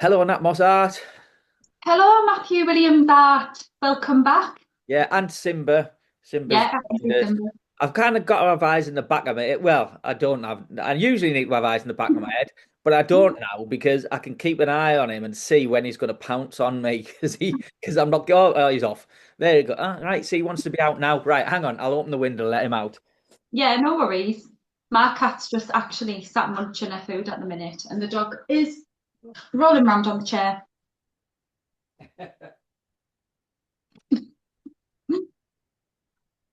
Hello, Nat Mossart. Hello, Matthew William Dart. Welcome back. Yeah, and Simba. Simba's Yeah, I can joined see us. them. I've kind of got to have eyes in the back of my head. Well, I don't have. I usually need to have eyes in the back of my head, but I don't now because I can keep an eye on him and see when he's going to pounce on me because I'm not. Oh, he's off. There you go. Right, see, he wants to be out now. Right, hang on. I'll open the window and let him out. Yeah, no worries. My cat's just actually sat munching her food at the minute, and the dog is rolling around on the chair.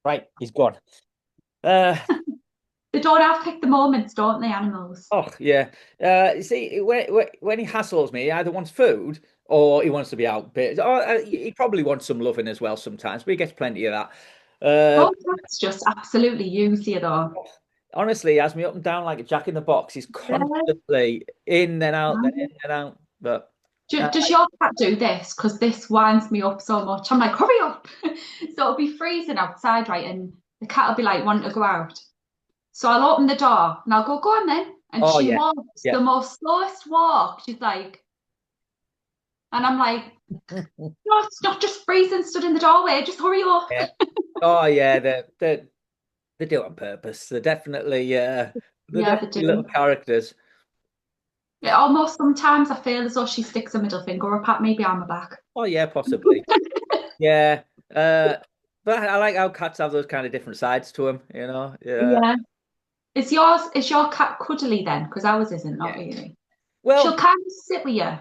Right, he's gone. Uh, They don't have pick the moments, don't they, animals? Oh yeah. You see, when he hassles me, he either wants food or he wants to be out. But he probably wants some loving as well sometimes. But he gets plenty of that. Oh, cats just absolutely use you, though. Honestly, he has me up and down like a jack in the box. He's Yeah. constantly in and out, then in and out. But uh, Does your cat do this? Because this winds me up so much. I'm like, hurry up. So it'll be freezing outside, right? And the cat will be like, wanting to go out. So I'll open the door and I'll go on then. And oh she yeah, walks yeah. the most slowest walk. She's like, and I'm like, no, it's not just freezing stood in the doorway. Just hurry up. Yeah. Oh yeah, they do it on purpose. They're Yeah, they definitely little do. characters. It almost sometimes I feel as though she sticks a middle finger up at me behind my back. Oh yeah, possibly. Yeah. Uh, but I like how cats have those kind of different sides to them, you know? Yeah. Yeah. Is your cat cuddly then? Because ours isn't, not Yeah. really. She'll Well, kind of sit with you, like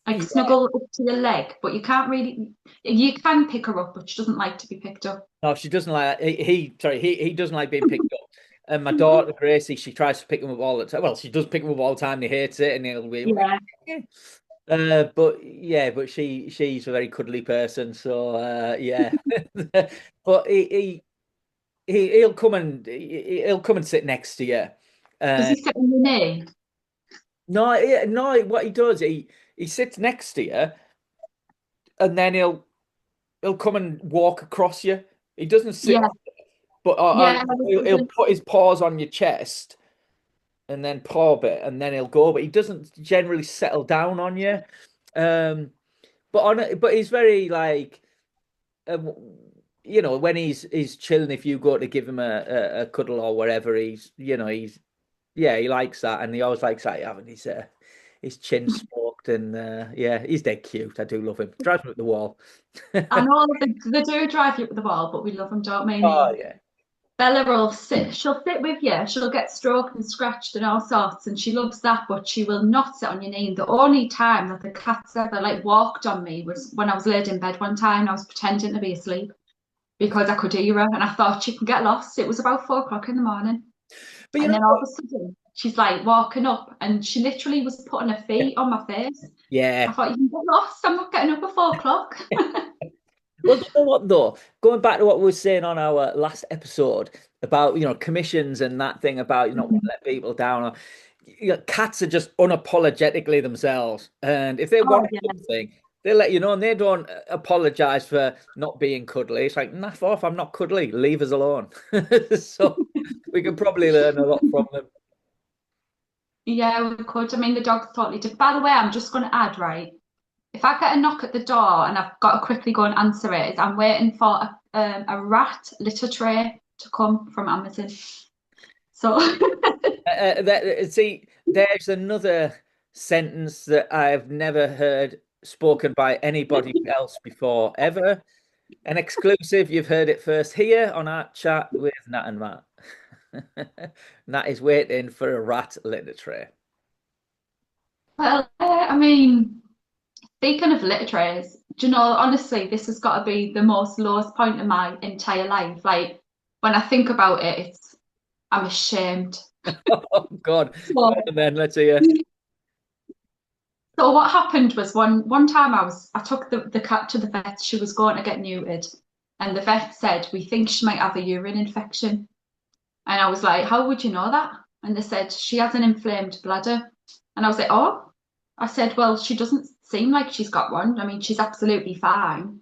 yeah. snuggle up to your leg, but you can't really, you can pick her up, but she doesn't like to be picked up. No, she doesn't like he doesn't like being picked up. And my daughter Gracie, she tries to pick him up all the time. Well, she does pick him up all the time. And he hates it, and he'll be. Yeah. But yeah, but she's a very cuddly person, so yeah. But he'll come and sit next to you. Does Uh, he sit on your knee? no, no. What he does, he sits next to you, and then he'll come and walk across you. He doesn't sit, Yeah. but Yeah. he'll put his paws on your chest and then paw bit, and then he'll go. But he doesn't generally settle down on you. Um, but he's very like, um, when he's chilling. If you go to give him a cuddle or whatever, he's yeah, he likes that, and he always likes that having his chin smoked, and yeah, he's dead cute. I do love him. Drives me up the wall. I know they do drive you up the wall, but we love them, don't we? I Oh mean, yeah. Bella will sit, she'll sit with you, she'll get stroked and scratched and all sorts, and she loves that, but she will not sit on your knee. And the only time that the cat's ever like walked on me was when I was laid in bed one time and I was pretending to be asleep because I could hear her and I thought she can get lost. It was about 4 o'clock in the morning. But you And know then all what? of a sudden, she's like walking up and she literally was putting her feet on my face. I Yeah. thought, you can get lost. I'm not getting up at 4 o'clock. Well, you know what though? Going back to what we were saying on our last episode about, commissions and that thing about you not want to let people down. Cats are just unapologetically themselves, and if they want Oh, yeah. something, they let you know, and they don't apologize for not being cuddly. It's like, naff off, I'm not cuddly. Leave us alone. So we could probably learn a lot from them. Yeah, we could. I mean, the dog's totally different. By the way, I'm just going to add, right? If I get a knock at the door and I've got to quickly go and answer it, is I'm waiting for a rat litter tray to come from Amazon. So, See, there's another sentence that I've never heard spoken by anybody else before, ever. An exclusive. You've heard it first here on our chat with Nat and Matt. Nat is waiting for a rat litter tray. well, I mean, speaking of litter trays, do you know, honestly, this has got to be the most lowest point in my entire life. Like, when I think about it, I'm ashamed. Oh God. Go So, on then, let's hear. so what happened was one time I took the cat to the vet. She was going to get neutered, and the vet said we think she might have a urine infection. And I was like, how would you know that? And they said she has an inflamed bladder. And I was like, oh. I said, well, she doesn't seem like she's got one. I mean, she's absolutely fine.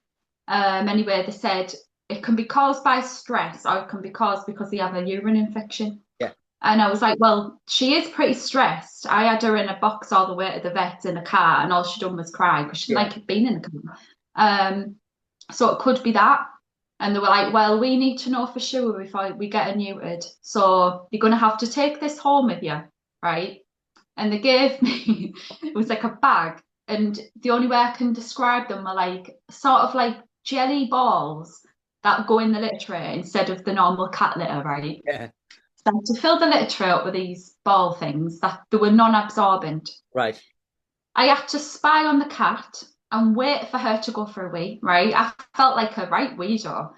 Anyway, they said it can be caused by stress or it can be caused because they have a urine infection. Yeah. And I was like, well, she is pretty stressed. I had her in a box all the way to the vet in a car, and all she done was cry because she didn't Yeah. like being in the car. So it could be that. And they were like, well, we need to know for sure before we get her neutered. So you're going to have to take this home with you, right? And they gave me, it was like a bag. And the only way I can describe them are like sort of like jelly balls that go in the litter tray instead of the normal cat litter, right? Yeah. So to fill the litter tray up with these ball things that they were non-absorbent. Right. I had to spy on the cat and wait for her to go for a wee, right? I felt like a right weirdo.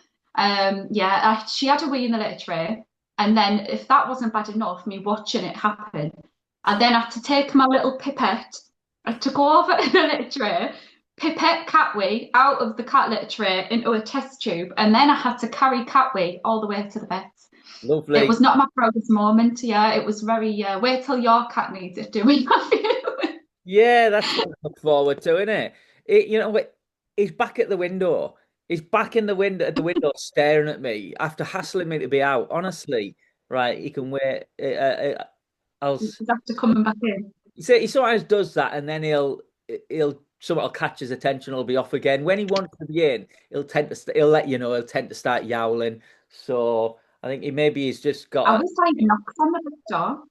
She had a wee in the litter tray. And then if that wasn't bad enough, me watching it happen, I then had to take my little pipette. I took over in the litter tray, pipette cat wee out of the cat litter tray into a test tube, and then I had to carry cat wee all the way to the vet. It Lovely. was not my proudest moment. Yeah, it was very, wait till your cat needs it doing that for you. Yeah, that's what I look forward to, isn't it? He's back at the window. He's back in the window at the window staring at me after hassling me to be out. Honestly, right? He can wait. He's after coming back in. He sometimes does that, and then he'll someone will catch his attention. He'll be off again. When he wants to be in, he'll let you know. He'll tend to start yowling. So I think he's just I got was like, knocks on the door.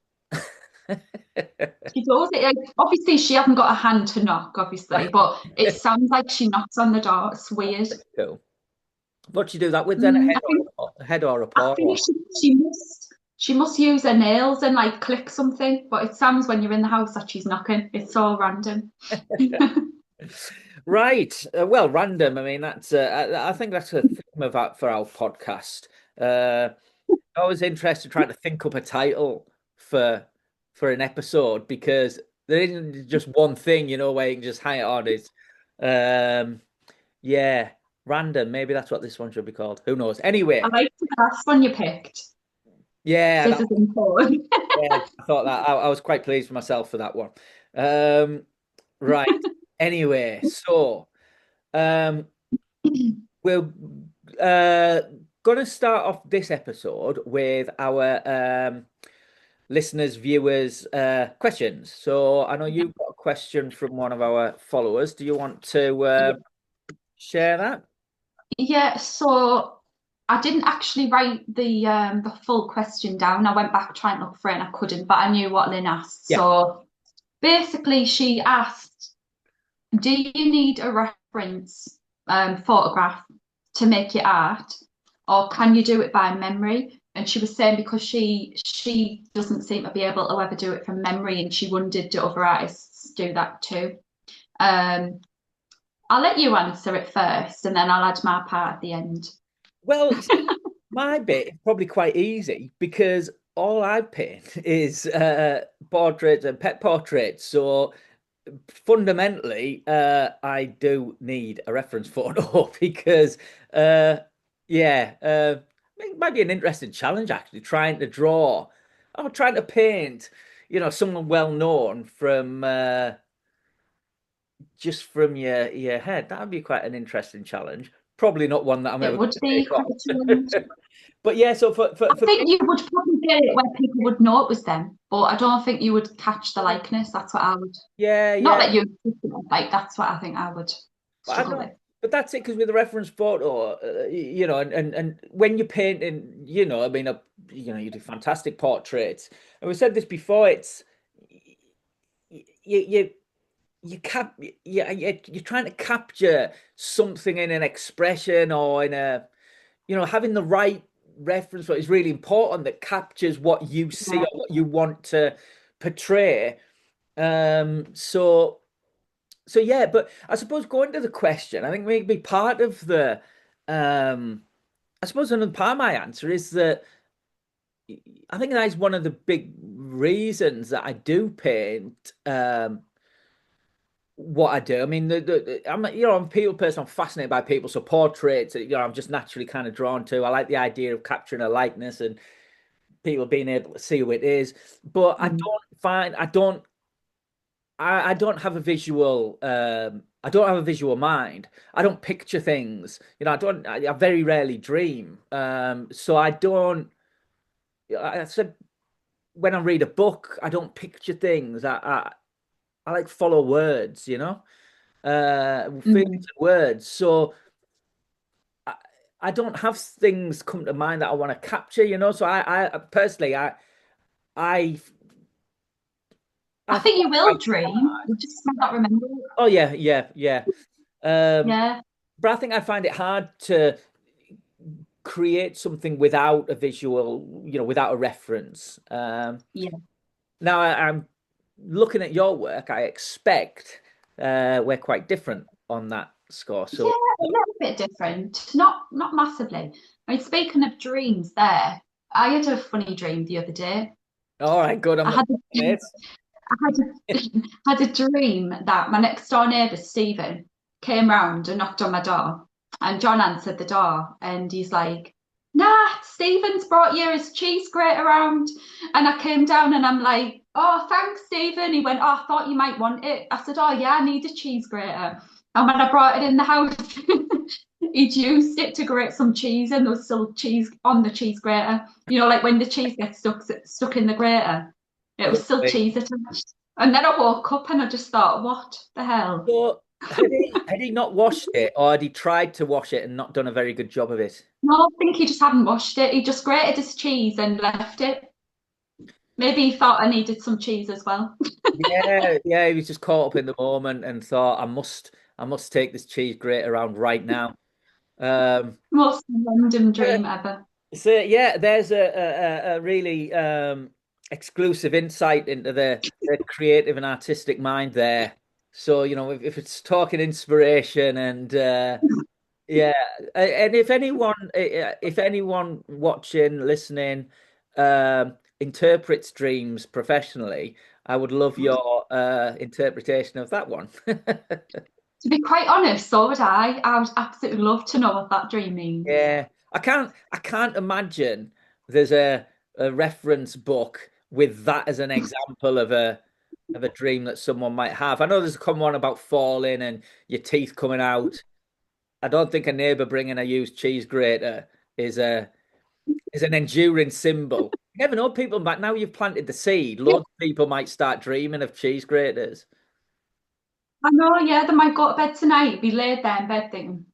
a. She does it. Like, obviously, she hasn't got a hand to knock, obviously, but it sounds like she knocks on the door. It's weird. Cool. What do you do that with then? I think A head or a I paw? think she must use her nails and like click something, but it sounds when you're in the house that she's knocking. It's so random. Right. Well, random. I mean, I think that's a theme of for our podcast. Uh, I was interested trying to think up a title for for an episode because there isn't just one thing, where you can just hang it on. It's um, yeah, random. Maybe that's what this one should be called. Who knows? I Anyway, like the last one you picked. yeah, Scissors and cord. yeah, I thought that I was quite pleased with myself for that one. Um, right. Anyway, so. Um, we're uh, gonna start off this episode with our listeners, viewers, questions. So I know you've got a question from one of our followers. Do you want to share that? Yeah, so I didn't actually write the full question down. I went back trying to look for it and I couldn't, but I knew what Lynn asked. Yeah. So basically, she asked, "Do you need a reference photograph to make your art, or can you do it by memory?" And she was saying because she doesn't seem to be able to ever do it from memory, and she wondered do other artists do that too. Um, I'll let you answer it first, and then I'll add my part at the end. Well, my bit is probably quite easy because all I paint is portraits and pet portraits. So fundamentally, I do need a reference photo because, yeah, it might be an interesting challenge actually, trying to paint, someone well known from just from your head. That would be quite an interesting challenge. Probably not one that I'm It ever would going to be take quite on. a challenge. But yeah, so I for think me, you would probably get it where people would know it was them, but I don't think you would catch the likeness. That's what I would. yeah, Not yeah. that you like. That's what I think I would But I struggle don't. with. But that's it because with the reference photo, and when you're painting, I mean, you do fantastic portraits. And we said this before. It's you you you're trying to capture something in an expression or in a having the right reference photo is really important that captures what you see Yeah, or what you want to portray. So. So yeah, but I suppose going to the question, I think maybe part of the I suppose another part of my answer is that I think that is one of the big reasons that I do paint what I do. I mean, I'm a people person. I'm fascinated by people. So portraits, I'm just naturally kind of drawn to. I like the idea of capturing a likeness and people being able to see who it is. But mm, I don't have a visual I don't have a visual mind. I don't picture things. I very rarely dream. So I don't I said when I read a book, I don't picture things. I like follow words, feelings Mm. and words. So I, I don't have things come to mind that I want to capture, So I personally, I, I I find think you that will quite. dream. You just might not remember it. Oh yeah, yeah, yeah. Um, Yeah. but I think I find it hard to create something without a visual, without a reference. Yeah. Now I'm looking at your work. I expect we're quite different on that score. Yeah, So, a little bit different. Not massively. I mean, speaking of dreams there, I had a funny dream the other day. all right, good. I'm I looking had a, at it. I had a, had a dream that my next door neighbour, Stephen, came round and knocked on my door. And John answered the door and he's like, nah, Stephen's brought you his cheese grate around. And I came down and I'm like, oh, thanks, Stephen. He went, oh, I thought you might want it. I said, oh, yeah, I need a cheese grater. And when I brought it in the house, he'd used it to grate some cheese and there was still cheese on the cheese grater. Like when the cheese gets stuck in the grater. It was still Lovely. cheese attached. And then I woke up and I just thought, what the hell? So, had he not washed it, or had he tried to wash it and not done a very good job of it? No, I think he just hadn't washed it. He just grated his cheese and left it. Maybe he thought I needed some cheese as well. Yeah, yeah, he was just caught up in the moment and thought, I must take this cheese grate around right now. Um, Most random dream ever. so yeah, there's a really exclusive insight into the creative and artistic mind there. So, if it's talking inspiration and yeah, and if anyone watching, listening, interprets dreams professionally, I would love your interpretation of that one. To be quite honest, so would I. I would absolutely love to know what that dream means. Yeah, I can't imagine there's a reference book with that as an example of a dream that someone might have. I know there's a common one about falling and your teeth coming out. I don't think a neighbor bringing a used cheese grater is a is an enduring symbol. You never know, people, but now you've planted the seed, Yeah, loads of people might start dreaming of cheese graters. I know, yeah, they might go to bed tonight, be laid there in bed thinking,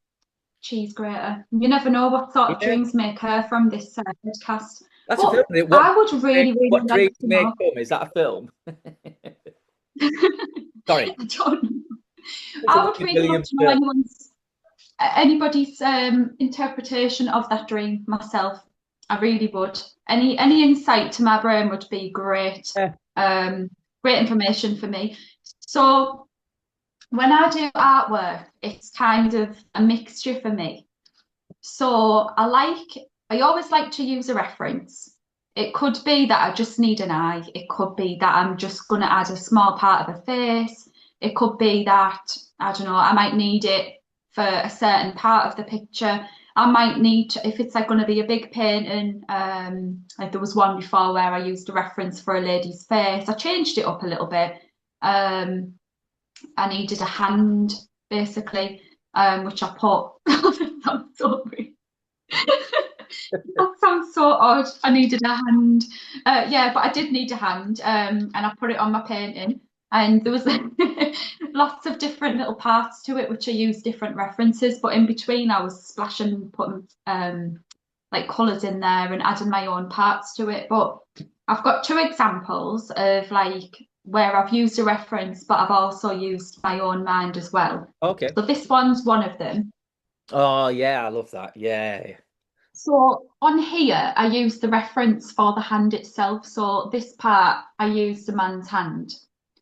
cheese grater. You never know what sort of Yeah, dreams may occur from this podcast. that's a film. But Isn't it? I would really, really What like dreams to may know. come? Is that a film? Sorry, I don't know. it's a I would Robin really love Williams to know film. anybody's interpretation of that dream myself. I really would. Any insight to my brain would be great. Yeah. Great information for me. So when I do artwork, it's kind of a mixture for me. So I always like to use a reference. It could be that I just need an eye. It could be that I'm just going to add a small part of a face. It could be that, I don't know, I might need it for a certain part of the picture. I might need to, if it's like going to be a big painting, like there was one before where I used a reference for a lady's face. I changed it up a little bit. Um, I needed a hand, basically, which I put. That sounds so weird. That sounds so odd. I needed a hand. Yeah, but I did need a hand, and I put it on my painting. And there was lots of different little parts to it, which I used different references. But in between, I was splashing, putting like colours in there and adding my own parts to it. But I've got two examples of like where I've used a reference, but I've also used my own mind as well. Okay. So this one's one of them. Oh yeah, I love that. Yeah. So on here, I used the reference for the hand itself. So this part, I used a man's hand.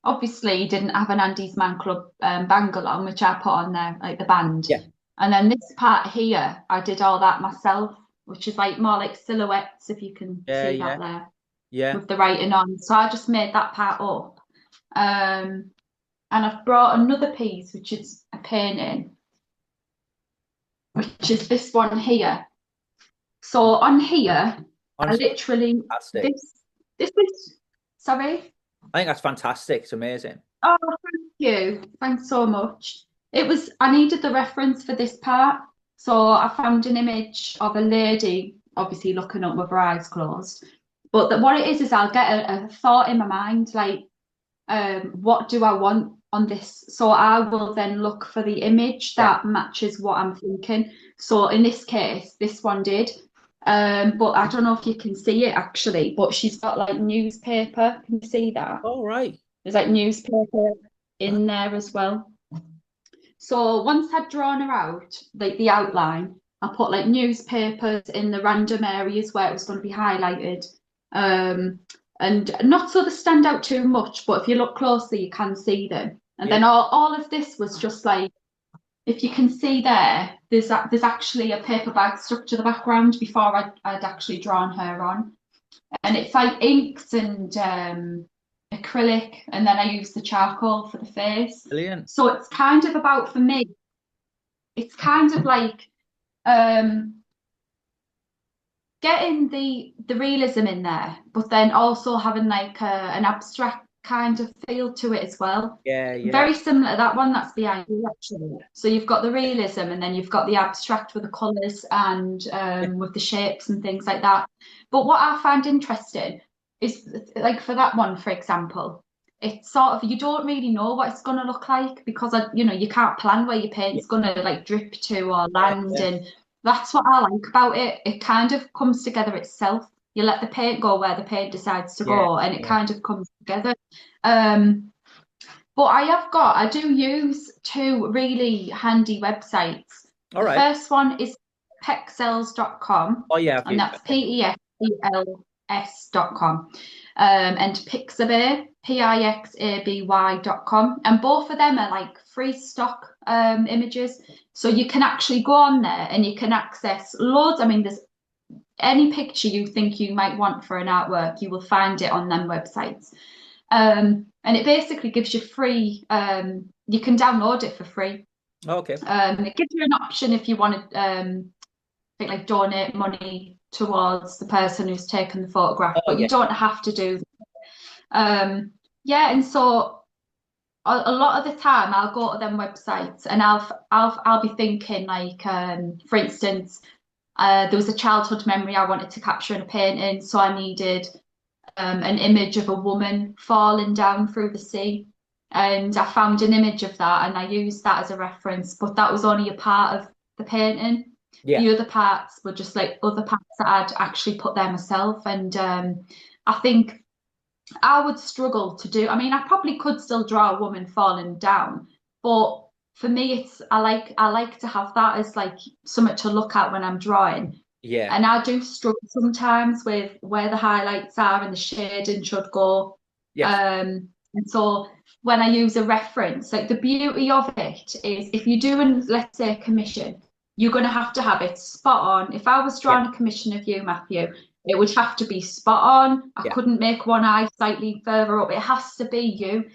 Obviously, he didn't have an Andy's Man Club bangle on, which I put on there, like the band. Yeah. And then this part here, I did all that myself, which is like more like silhouettes, if you can Yeah. see Yeah. that there, Yeah. with the writing on. So I just made that part up. And I've brought another piece, which is a painting, which is this one here. So on here, I Honestly, literally fantastic. this is sorry. I think that's fantastic. It's amazing. Oh, thank you. Thanks so much. I needed the reference for this part. So I found an image of a lady, obviously looking up with her eyes closed. But what it is I'll get a thought in my mind, like, what do I want on this? So I will then look for the image Yeah. that matches what I'm thinking. So in this case, this one did. But I don't know if you can see it actually, but she's got like newspaper. Can you see that? All right. There's like newspaper Ah, in there as well. So once I'd drawn her out, like the outline, I put like newspapers in the random areas where it was going to be highlighted. Um, and not so they stand out too much, but if you look closely, you can see them. And yeah. then all of this was just like, if you can see there, there's actually a paper bag stuck to the background before I'd actually drawn her on. And it's like inks and acrylic, and then I use the charcoal for the face. Brilliant. So it's kind of about, for me, it's kind of like um, getting the realism in there, but then also having like an abstract kind of feel to it as well. Yeah, yeah. Very similar to that one that's behind you, actually. So you've got the realism, and then you've got the abstract with the colours and Yeah. with the shapes and things like that. But what I find interesting is, like for that one, for example, it's sort of, you don't really know what it's going to look like because you can't plan where your Yeah. paint's going to like drip to or Yeah. land, Yeah. and that's what I like about it. It kind of comes together itself. You let the paint go where the paint decides to Yeah. go, and it Yeah. kind of comes together. But I do use two really handy websites. All The right. first one is pexels.com, Oh, yeah. I've and used that's that. Yeah. PEXELS.com, and Pixabay, PIXABY.com. And both of them are like free stock images. So you can actually go on there and you can access loads. I mean, there's any picture you think you might want for an artwork, you will find it on them websites. And it basically gives you free, you can download it for free. Okay. It gives you an option if you want to, like donate money towards the person who's taken the photograph, Oh, but you yeah. don't have to do that. Yeah, and so a lot of the time I'll go to them websites and I'll be thinking like, for instance, there was a childhood memory I wanted to capture in a painting, so I needed an image of a woman falling down through the sea. And I found an image of that and I used that as a reference, but that was only a part of the painting. Yeah. The other parts were just like other parts that I'd actually put there myself. And I think I would struggle to do, I mean, I probably could still draw a woman falling down, but for me, I like to have that as like something to look at when I'm drawing. Yeah. And I do struggle sometimes with where the highlights are and the shading should go. Yes. And so when I use a reference, like the beauty of it is if you're doing, let's say, a commission, you're going to have it spot on. If I was Yeah. drawing a commission of you, Matthew, it would have to be spot on. I Yeah. couldn't make one eye slightly further up. It has to be you.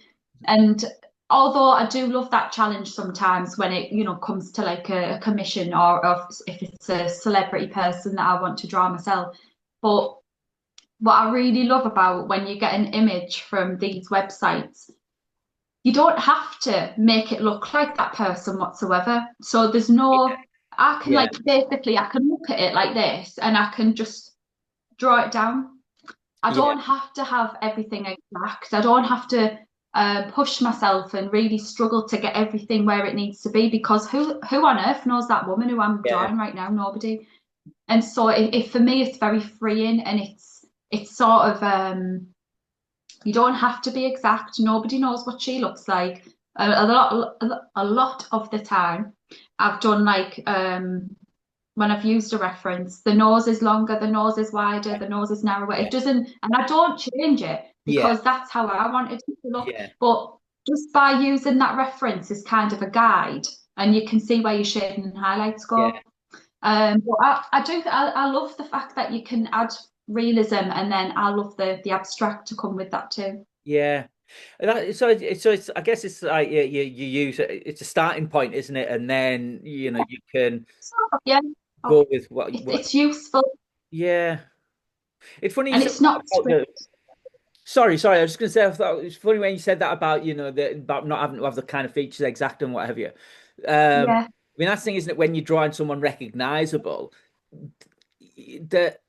And although I do love that challenge sometimes when it, comes to like a commission, or if it's a celebrity person that I want to draw myself. But what I really love about when you get an image from these websites, you don't have to make it look like that person whatsoever. So there's no, I can Yeah. like basically I can look at it like this and I can just draw it down. I Yeah. don't have to have everything exact. I don't have to push myself and really struggle to get everything where it needs to be, because who on earth knows that woman who I'm Yeah. drawing right now? Nobody. And so for me, it's very freeing, and it's sort of you don't have to be exact. Nobody knows what she looks like. A lot of the time, I've done like when I've used a reference, the nose is longer, the nose is wider, the nose is narrower. Yeah. It doesn't, and I don't change it Yeah. because that's how I want it to look. Yeah. But just by using that reference as kind of a guide, and you can see where your shading and highlights Yeah. go. But I love the fact that you can add realism, and then I love the abstract to come with that too. Yeah. So it's I guess it's like you use it. It's a starting point, isn't it? And then you can So yeah, go with what. it's useful, Yeah. It's funny you and said it's that not about the. strict. Sorry. I was just going to say I thought it's funny when you said that about about not having to have the kind of features exact and what have you. Yeah, I mean that's the thing, isn't it? When you're drawing someone recognizable, that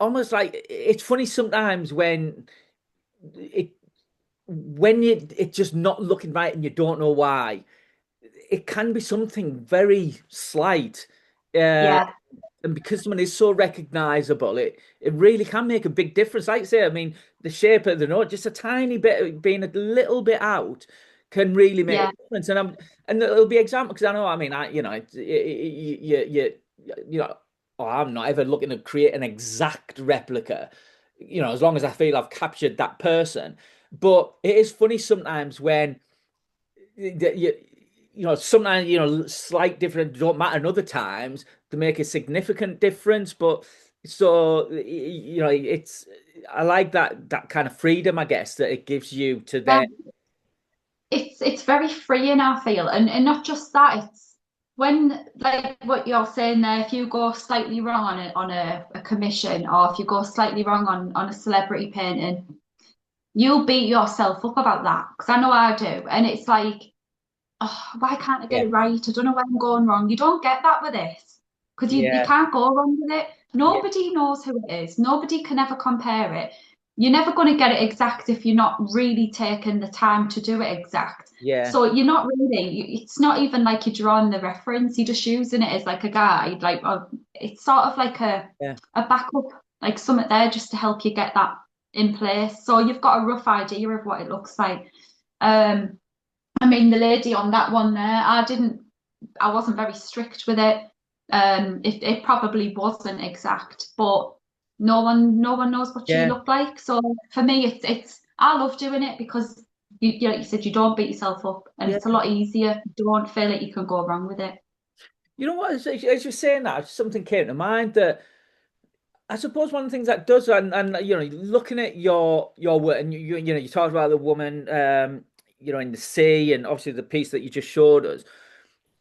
almost like it's funny sometimes it when it's just not looking right and you don't know why. It can be something very slight. Uh, Yeah, and because someone is so recognizable, it really can make a big difference. Like I say, I mean, the shape of the note, just a tiny bit being a little bit out can really make a yeah, difference. And there'll be examples because I know, I mean, you know, oh, I'm not ever looking to create an exact replica, as long as I feel I've captured that person. But it is funny sometimes when you, sometimes, slight difference don't matter, and other times they make a significant difference. But so, I like that kind of freedom, I guess, that it gives you to yeah. then, It's very freeing, I feel, and not just that. It's when like what you're saying there. If you go slightly wrong on a commission, or if you go slightly wrong on a celebrity painting, you'll beat yourself up about that. Because I know I do, and it's like, oh, why can't I get yeah, it right? I don't know where I'm going wrong. You don't get that with this because you yeah, can't go wrong with it. yeah, Nobody knows who it is. Nobody can ever compare it. You're never going to get it exact if you're not really taking the time to do it exact. yeah, So you're not really, it's not even like you're drawing the reference, you're just using it as like a guide. Like it's sort of like yeah, a backup, like something there just to help you get that in place. So you've got a rough idea of what it looks like. Um, I mean, the lady on that one there, I wasn't very strict with it. It probably wasn't exact, but no one knows what she yeah, looked like. So for me, I love doing it because like you said, you don't beat yourself up, and yeah. it's a lot easier. You don't feel like you can go wrong with it. You know what? As you're saying that, something came to mind that I suppose one of the things that does, and looking at your work, and you talked about the woman, in the sea, and obviously the piece that you just showed us.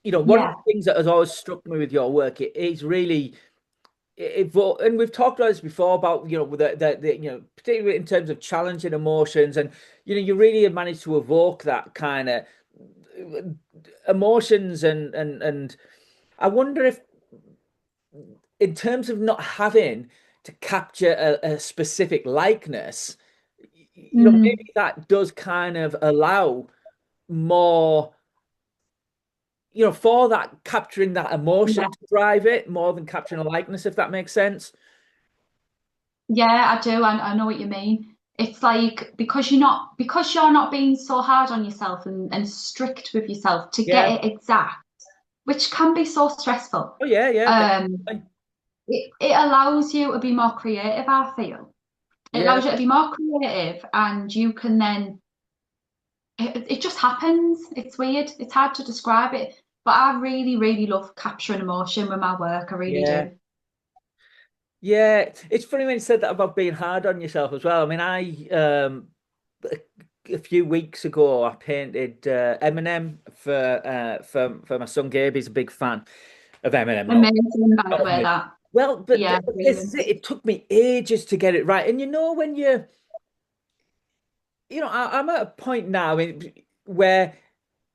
One of Yeah, the things that has always struck me with your work, it is really, and we've talked about this before about, with particularly in terms of challenging emotions, and you really have managed to evoke that kind of emotions, and I wonder if, in terms of not having to capture a specific likeness, mm, maybe that does kind of allow more, for that capturing that emotion yeah, to drive it more than capturing a likeness, if that makes sense. yeah. I do. I know what you mean. It's like because you're not being so hard on yourself and strict with yourself to Yeah. get it exact, which can be so stressful. Oh yeah, yeah, Um, definitely. it allows you to be more creative, I feel. It Yeah, allows you to be more creative and you can then, it just happens. It's weird. It's hard to describe it. But I really, really love capturing emotion with my work. I really yeah, do. yeah. It's funny when you said that about being hard on yourself as well. I mean, a a few weeks ago I painted Eminem for my son Gabe. He's a big fan of Eminem and all. Amazing, by the way, that. Well, Yeah, but this is brilliant. it. It took me ages to get it right. And when I'm at a point now where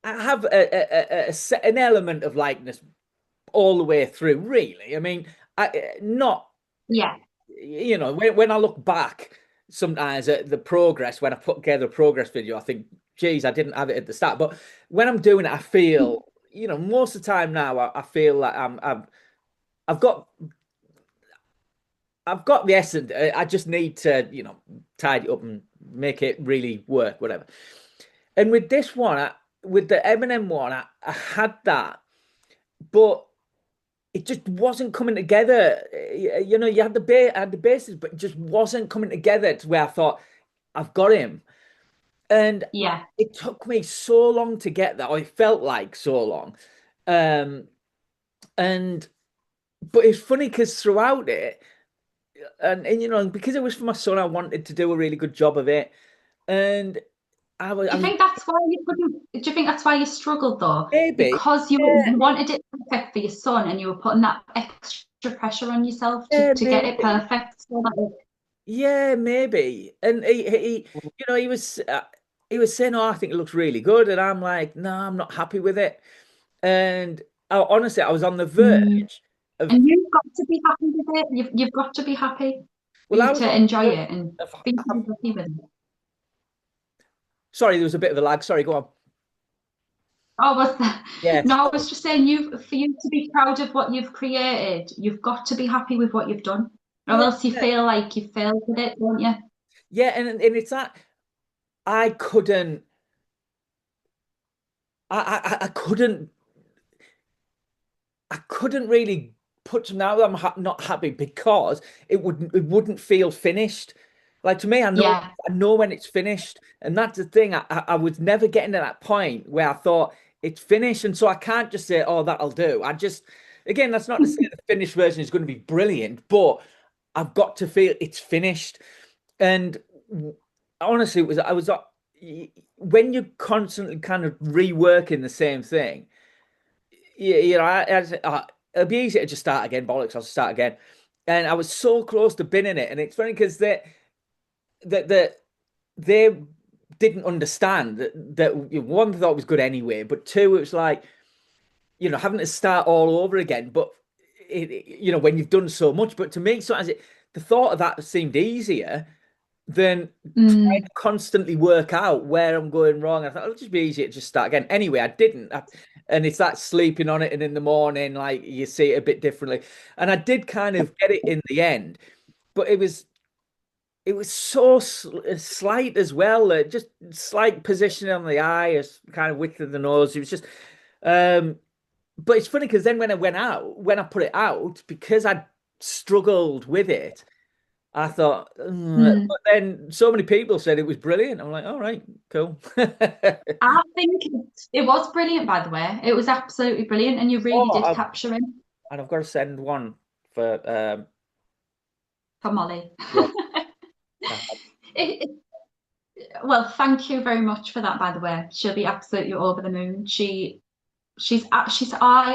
I have an element of likeness all the way through, really. I mean, not, Yeah. when I look back sometimes at the progress, when I put together a progress video, I think, geez, I didn't have it at the start. But when I'm doing it, I feel, most of the time now, I feel like I've got I've got the essence. I just need to, tidy it up and make it really work, whatever. And with this one, with the Eminem one, I had that, but it just wasn't coming together. You had I had the basis, but it just wasn't coming together to where I thought I've got him. And Yeah. it took me so long to get that, or it felt like so long. Um, and but it's funny because throughout it, and because it was for my son, I wanted to do a really good job of it. And I Do you was think that's why you couldn't? Do you think that's why you struggled though? maybe, Because yeah, you wanted it perfect for your son and you were putting that extra pressure on yourself yeah, to get it maybe. perfect so that Yeah, maybe. And he was saying, "Oh, I think it looks really good," and I'm like, "No, I'm not happy with it." And honestly, I was on the Mm. verge of, And you've got to be happy with it. You've got to be happy. for Well, I you was to on. enjoy it and I've- be I've- happy with it. Sorry, there was a bit of a lag. Sorry, go on. Oh, was that? Yeah, No, I sorry. was just saying for you to be proud of what you've created, you've got to be happy with what you've done. Or Yeah, else you feel like you failed with it, don't you? yeah, and it's that I couldn't, I couldn't I couldn't really put now that I'm not happy because it wouldn't feel finished. Like to me, Yeah. I know when it's finished, and that's the thing. I was never getting to that point where I thought it's finished, and so I can't just say, "Oh, that'll do." I just again, that's not to say the finished version is going to be brilliant, but I've got to feel it's finished. And honestly, it was I was when you're constantly kind of reworking the same thing. Yeah, it'll be easy to just start again. Bollocks, I'll start again. And I was so close to binning it, and it's funny because that they didn't understand that one they thought it was good anyway, but two, it was like having to start all over again. But when you've done so much, but to me, so as the thought of that seemed easier than trying Mm, to constantly work out where I'm going wrong. I thought it'll just be easier to just start again. Anyway, I didn't. And it's that sleeping on it, and in the morning, like you see it a bit differently. And I did kind of get it in the end, but it was so slight as well. Just slight positioning on the eye, as kind of width of the nose. It was just, um, but it's funny because then when I put it out, because I struggled with it. I thought, mm. but then so many people said it was brilliant. I'm like, all right, cool. I think it was brilliant, by the way. It was absolutely brilliant, and you really Oh, did capture him and I've got to send one for for Molly. yeah, uh, It, well, thank you very much for that, by the way. She'll be absolutely over the moon. I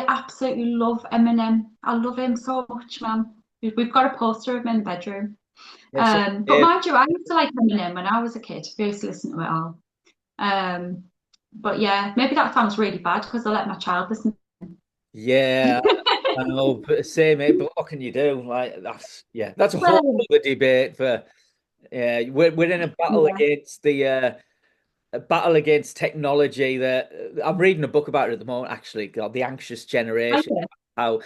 absolutely love Eminem. I love him so much, man. We've got a poster of him in the bedroom. yeah, so But mind you, I used to like Eminem when I was a kid. I used to listen to it all. Um, but yeah, maybe that sounds really bad because I let my child listen. yeah, I know, but same, mate. But what can you do? Like that's a whole Well, other debate for yeah. We're in a battle yeah, against the a battle against technology that I'm reading a book about it at the moment, actually, called The Anxious Generation. okay. How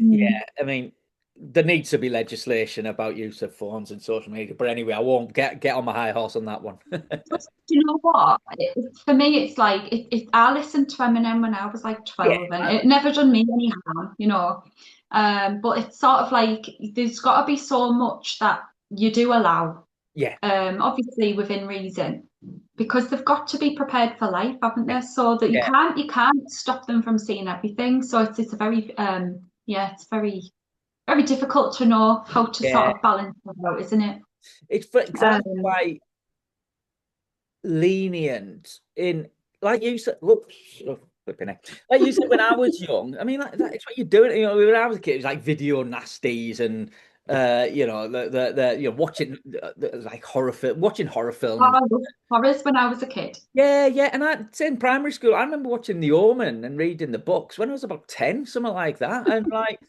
Mm. Yeah, I mean, there needs to be legislation about use of phones and social media. But anyway, I won't get on my high horse on that one. Do you know what? For me, it's like I listened to Eminem when I was like Yeah, 12, and it never done me any harm. But it's sort of like there's got to be so much that you do allow, yeah, obviously within reason, because they've got to be prepared for life, haven't yeah, they? So that you yeah, can't stop them from seeing everything. So it's a very yeah, it's very difficult to know how to sort yeah. of balance that out, isn't it? Because I'm Um, quite lenient in, like you said. Whoops, oh, flipping heck. Like you said when I was young. I mean, like that's what you're doing. When I was a kid, it was like video nasties and watching like watching horror Oh, films. I loved horrors when I was a kid. Yeah, yeah, and in primary school, I remember watching The Omen and reading the books when I was about 10, something like that. And like,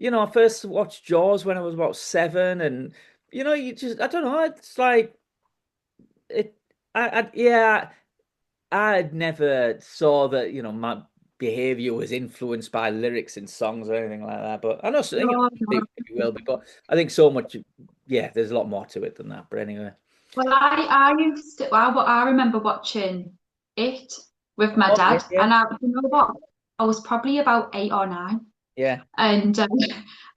I first watched Jaws when I was about 7, and you just I don't know, it's like it. Yeah, I never saw that my behavior was influenced by lyrics in songs or anything like that. But I know, so, No, people no. maybe will be, but I think so much. Yeah, there's a lot more to it than that. But anyway, Well, I remember watching it with my oh yeah, dad, yeah, and you know what? I was probably about 8 or 9, yeah. and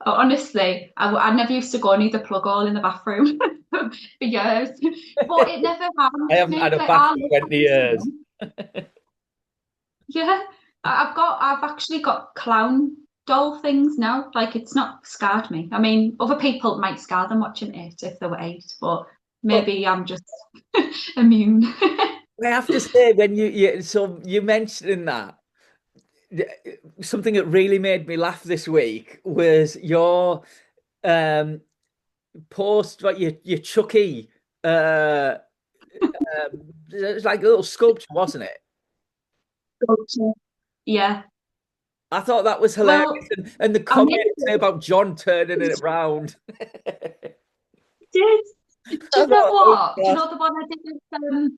honestly, I never used to go near the plug hole in the bathroom for years, but it never I harmed haven't had me. a Like bath I in love 20 watching years. them. Yeah, I've actually got clown doll things now. Like it's not scarred me. I mean, other people might scar them watching it if they were 8, but But maybe I'm just immune. I have to say, when so you mentioning that, something that really made me laugh this week was your um post, what your Chucky, it was like a little sculpture, wasn't it? Gotcha. Yeah. I thought that was hilarious, Well, and the I made comment it. about John turning it around. did. Do I you know thought, oh, what? Do you God. know the one I did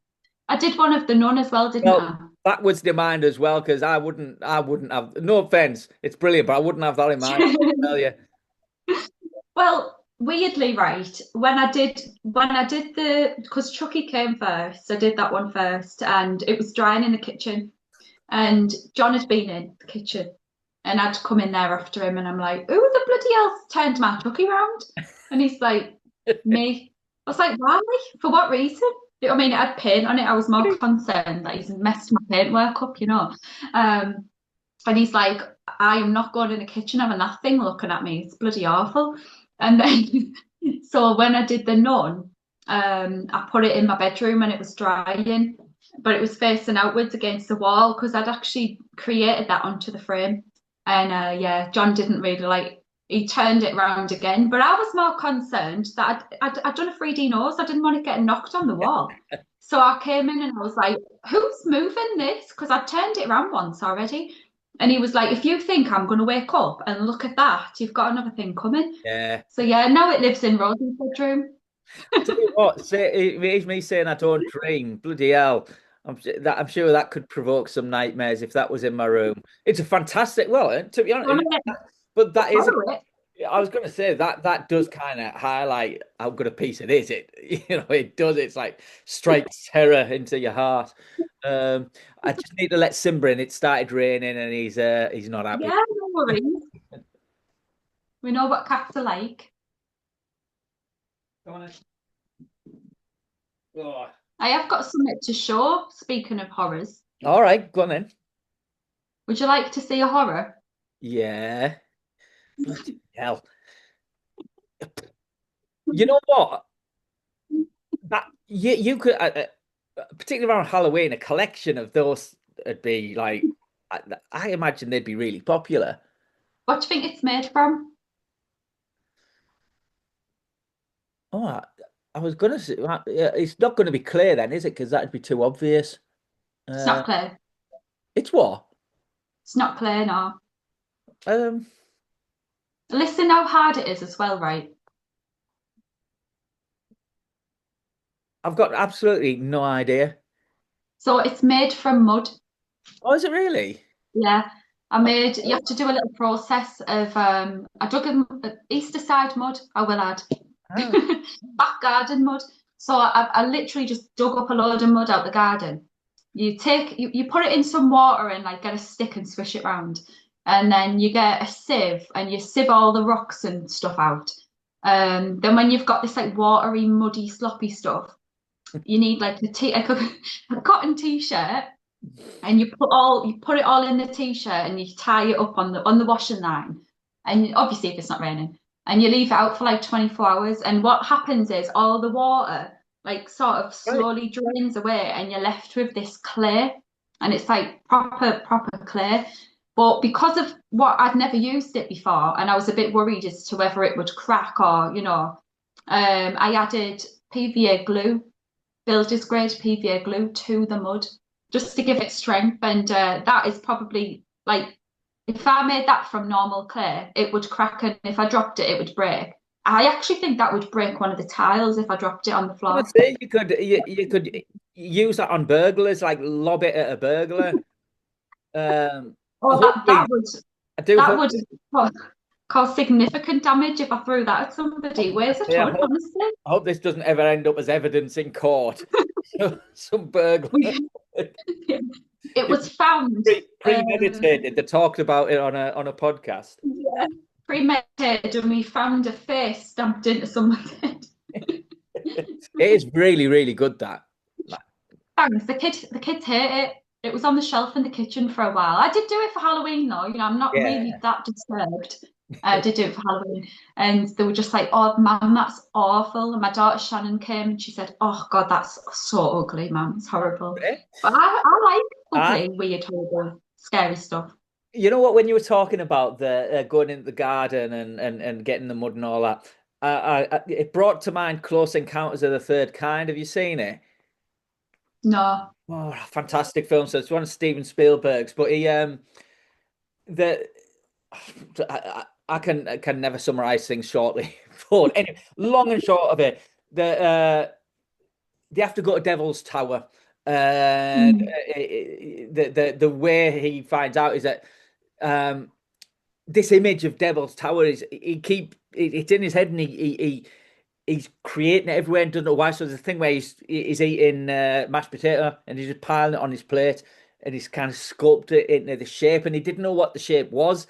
I did one of the nun as well, didn't Well, I? that was the mind as well, because I wouldn't have, no offense, it's brilliant, but I wouldn't have that in mind, I tell you. Well, weirdly, right, when I did the because Chucky came first, I did that one first, and it was drying in the kitchen, and John had been in the kitchen, and I'd come in there after him, and I'm like, who the bloody hell turned my Chucky round? And he's like, me. I was like, why? For what reason? You know what I mean, it had paint on it. I was more concerned that he's messed my paintwork up, you know. Um, and he's like, I am not going in the kitchen having that thing looking at me. It's bloody awful. And then, so when I did the nun, I put it in my bedroom and it was drying, but it was facing outwards against the wall because I'd actually created that onto the frame. And yeah, John didn't really like. He turned it round again, but I was more concerned that I'd done a 3D nose. I didn't want it getting knocked on the wall. So I came in and I was like, who's moving this? Because I turned it around once already. And he was like, if you think I'm going to wake up and look at that, you've got another thing coming. Yeah. So yeah, now it lives in Rosie's bedroom. Tell you what, say, it's me saying I don't dream. Bloody hell. I'm sure that could provoke some nightmares if that was in my room. It's a fantastic, well, to be honest, but that is, Borrow it. I was going to say that does kind of highlight how good a piece it is. It, it does. It's like strikes terror into your heart. Um, I just need to let Simba in. It started raining and he's not Yeah, happy. no worries. We know what cats are like. Go on then. Oh. I have got something to show, speaking of horrors. All right, go on then. Would you like to see a horror? Yeah. Bloody hell. You know what? That you could particularly around Halloween, a collection of those would be like I imagine they'd be really popular. What do you think it's made from? Oh, I was gonna say yeah, it's not going to be clear then, is it? Because that'd be too obvious. It's Uh, not clear. it's what? It's not clear, no. Um, Listen how hard it is as well, right? I've got absolutely no idea. So it's made from mud. Oh, is it really? Yeah. You have to do a little process of, I dug in Easterside mud, I will add. Oh, Back garden mud. So I literally just dug up a load of mud out the garden. You put it in some water and like get a stick and swish it round. And then you get a sieve and you sieve all the rocks and stuff out. Then when you've got this like watery, muddy, sloppy stuff, you need like a cotton t-shirt and you put it all in the t-shirt and you tie it up on the washing line. And obviously if it's not raining, and you leave it out for like 24 hours. And what happens is all the water like sort of right. slowly drains away and you're left with this clay. And it's like proper clay. But because of what I'd never used it before, and I was a bit worried as to whether it would crack or, I added PVA glue, builder's grade PVA glue to the mud just to give it strength. And that is probably like, if I made that from normal clay, it would crack, and if I dropped it, it would break. I actually think that would break one of the tiles if I dropped it on the I floor. would say you could use that on burglars, like lob it at a burglar. Oh, Hopefully, I do that hope. would cause significant damage if I threw that at somebody. Weighs a Yeah, ton, honestly. I hope this doesn't ever end up as evidence in court. Some burglar. It was found. Premeditated. They talked about it on a podcast. Yeah, premeditated, and we found a face stamped into someone's head. It is really, really good that. Like, Thanks. The kids hate it. It was on the shelf in the kitchen for a while. I did do it for Halloween though. I'm not really yeah. that disturbed. I did do it for Halloween, and they were just like, "Oh, Mum, that's awful." And my daughter Shannon came and she said, "Oh God, that's so ugly, Mum. It's horrible." But I like I, ugly, weird, horrible, scary stuff. you know what? When you were talking about the going into the garden and getting the mud and all that, it brought to mind Close Encounters of the Third Kind. Have you seen it? No. Oh, fantastic film. So it's one of Steven Spielberg's, but he the I can never summarize things shortly. But anyway, long and short of it, they have to go to Devil's Tower, and Mm. the way he finds out is that um, this image of Devil's Tower is it's in his head, and he's creating it everywhere and doesn't know why. So there's a thing where he's eating mashed potato and he's just piling it on his plate, and he's kind of sculpted it into the shape, and he didn't know what the shape was.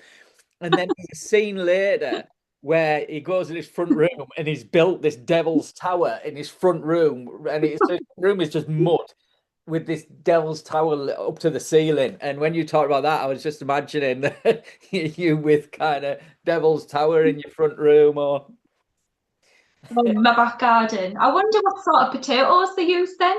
And then there's a scene later where he goes in his front room and he's built this Devil's Tower in his front room, and his room is just mud with this Devil's Tower lit up to the ceiling. And when you talk about that, I was just imagining you with kind of Devil's Tower in your front room, or Oh, my back garden. I wonder what sort of potatoes they used then.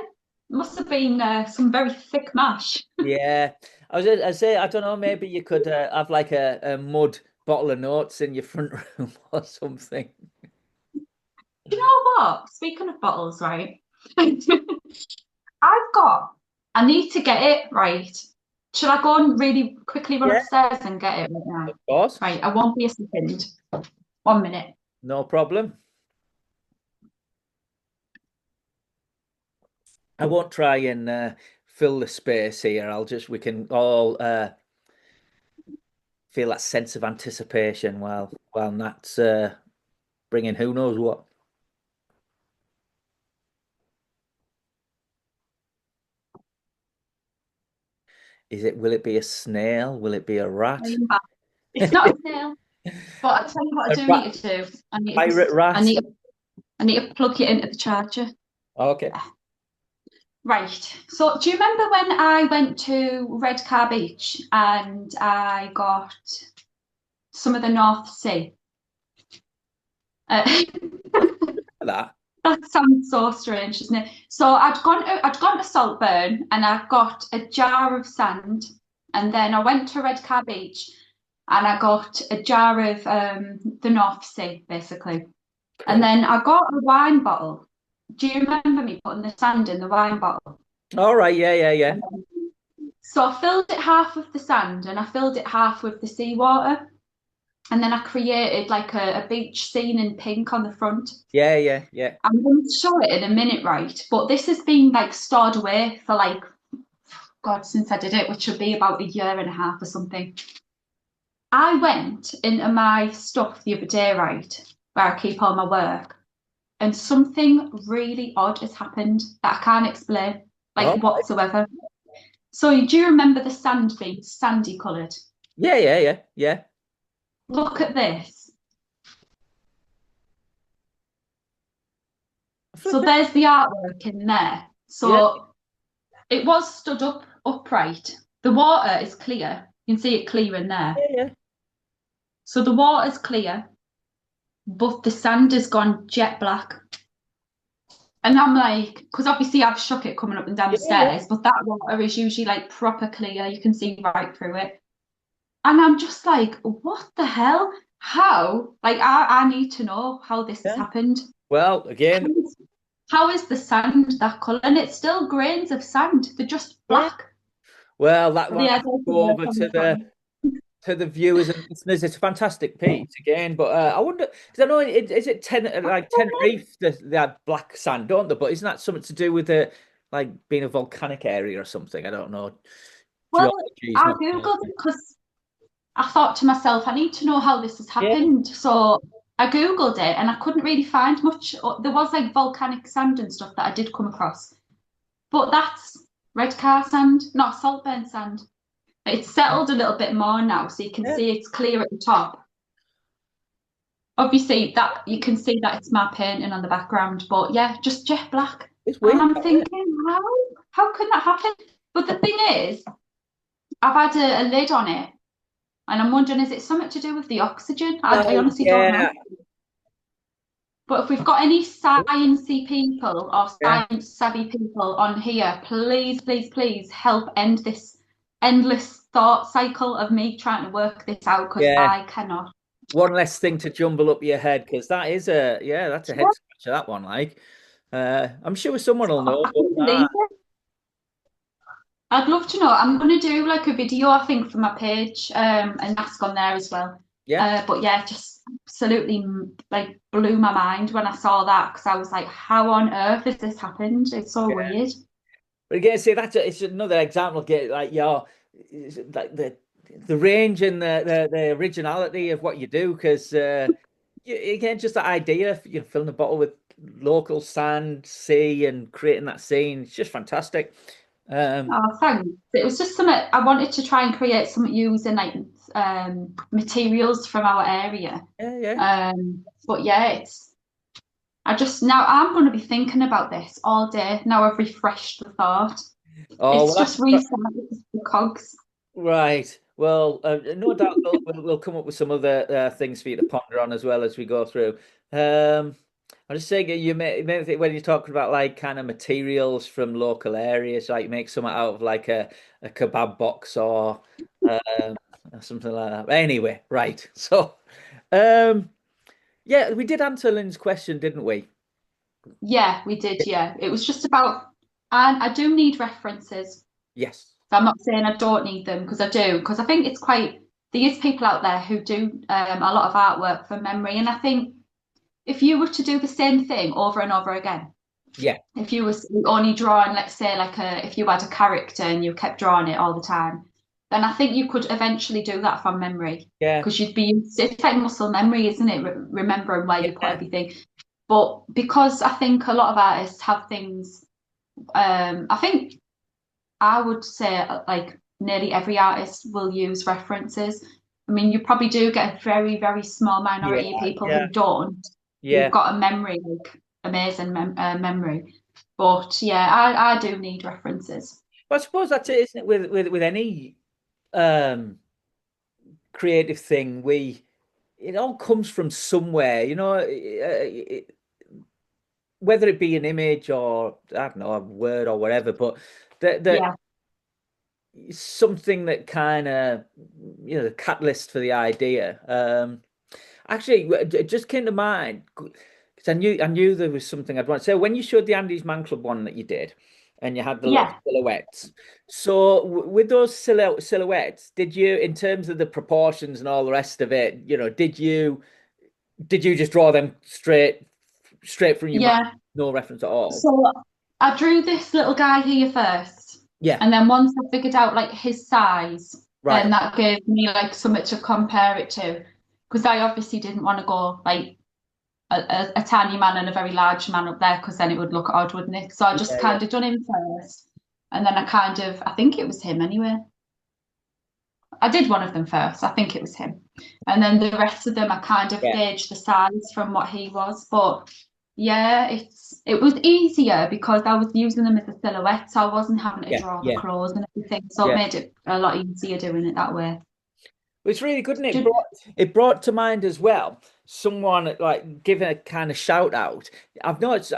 Must have been some very thick mash. yeah. I say I don't know. Maybe you could have like a mud bottle of notes in your front room or something. You know what? Speaking of bottles, right? I've got, I need to get it right. Should I go and really quickly run Yeah, upstairs and get it right now? of course. Right, I won't be a second. 1 minute. No problem. I won't try and fill the space here. We can all feel that sense of anticipation while Nat's bringing who knows what. Will it be a snail? Will it be a rat? It's not a snail, but I tell you what I A do rat, need to do. I need to pirate just, rat. I need to plug it into the charger. Okay. Right. So do you remember when I went to Redcar Beach and I got some of the North Sea? Uh, That. that sounds so strange, doesn't it? So I'd gone to Saltburn and I got a jar of sand, and then I went to Redcar Beach and I got a jar of the North Sea, basically. And Cool. then I got a wine bottle. Do you remember me putting the sand in the wine bottle? All right. Yeah, yeah, yeah. So I filled it half with the sand and I filled it half with the seawater. And then I created like a beach scene in pink on the front. Yeah, yeah, yeah. I'm going to show it in a minute, right? But this has been like stored away for like, God, since I did it, which would be about a year and a half or something. I went into my stuff the other day, right, where I keep all my work, and something really odd has happened that I can't explain, Oh, like whatsoever. So, do you remember the sand being sandy coloured? yeah, yeah, yeah, yeah. Look at this. So, Flipping. there's the artwork in there. Yeah, So, it was stood upright. The water is clear. You can see it clear in there. yeah, yeah. So, the water's clear, but the sand has gone jet black. And I'm like, because obviously I've shook it coming up and down Yeah, the yeah. stairs, but that water is usually like proper clear. You can see right through it. And I'm just like, what the hell? How? Like, I need to know how this has Yeah. happened. Well, again, How is the sand that colour? And it's still grains of sand. They're just yeah. black. Well, that But one yeah, has to there's the go work over on the front. to the viewers and listeners. It's a fantastic piece again, but I wonder because I know is it like Tenerife they have black sand, don't they? But isn't that something to do with the like being a volcanic area or something? I don't know. Well, Geology is I not. Googled it because I thought to myself, I need to know how this has Yeah, happened. So I Googled it and I couldn't really find much. There was like volcanic sand and stuff that I did come across. But that's red car sand, not saltburn sand. It's settled a little bit more now, so you can yeah. see it's clear at the top. Obviously, that you can see that it's my painting on the background, but yeah, just jet black. It's And weird. I'm thinking, how? How can that happen? But the thing is, I've had a lid on it, and I'm wondering, is it something to do with the oxygen? I Well, honestly don't know. yeah, But if we've got any sciencey people or yeah, science savvy people on here, please, please, please help end this endless thought cycle of me trying to work this out because yeah. I cannot. One less thing to jumble up your head because that is that's a head scratcher. That one, like, I'm sure someone will know, I but couldn't nah. believe it. I'd love to know. I'm going to do like a video, I think, for my page and ask on there as well. Yeah. But yeah, it just absolutely like blew my mind when I saw that because I was like, how on earth has this happened? It's so weird. But again, see it's another example. Get like like the range and the originality of what you do because again, just the idea of filling a bottle with local sand, sea, and creating that scene. It's just fantastic. Um, Oh, thanks. It was just something I wanted to try and create something using like materials from our area. yeah, yeah. But yeah, it's I just now I'm going to be thinking about this all day. Now I've refreshed the thought. Oh It's well, just restarted the cogs. right. Well, no doubt we'll come up with some other things for you to ponder on as well as we go through. I'm just saying, you may think when you're talking about like kind of materials from local areas, like make something out of like a kebab box or something like that. Anyway, right. So, um, yeah, we did answer Lynn's question, didn't we? Yeah, we did. Yeah, it was just about, and I do need references. Yes. So I'm not saying I don't need them because I do, because I think it's quite, there is people out there who do a lot of artwork from memory. And I think if you were to do the same thing over and over again, Yeah. if you was only drawing, let's say, if you had a character and you kept drawing it all the time, then I think you could eventually do that from memory Yeah. because you'd be used it's like muscle memory, isn't it? Remembering where you put Yeah. everything. But because I think a lot of artists have things, I think I would say like nearly every artist will use references. I mean, you probably do get a very, very small Yeah. minority of people Yeah. who don't, who've Yeah. got a memory, like amazing memory. But yeah, I do need references. Well, I suppose that's it, isn't it? With any um creative thing, it all comes from somewhere, whether it be an image or I don't know, a word or whatever, but that Yeah, something that kind of the catalyst for the idea. Actually, it just came to mind because I knew there was something I'd want. So when you showed the Andy's Man Club one that you did, and you had the little yeah, silhouettes. So with those silhouettes, did you, in terms of the proportions and all the rest of it, did you just draw them straight from your mind, yeah. no reference at all? So I drew this little guy here first, Yeah, and then once I figured out like his size, right. then that gave me like something to compare it to. Because I obviously didn't want to go like a tiny man and a very large man up there because then it would look odd, wouldn't it? So I just Yeah, yeah, kind of done him first. And then I think it was him anyway. I did one of them first. I think it was him. And then the rest of them, I kind of yeah, gauged the size from what he was. But yeah, it was easier because I was using them as a silhouette. So I wasn't having to yeah, draw the yeah, clothes and everything. So it yeah. made it a lot easier doing it that way. It's really good, and Did, it brought to mind as well someone like giving a kind of shout out. I've noticed.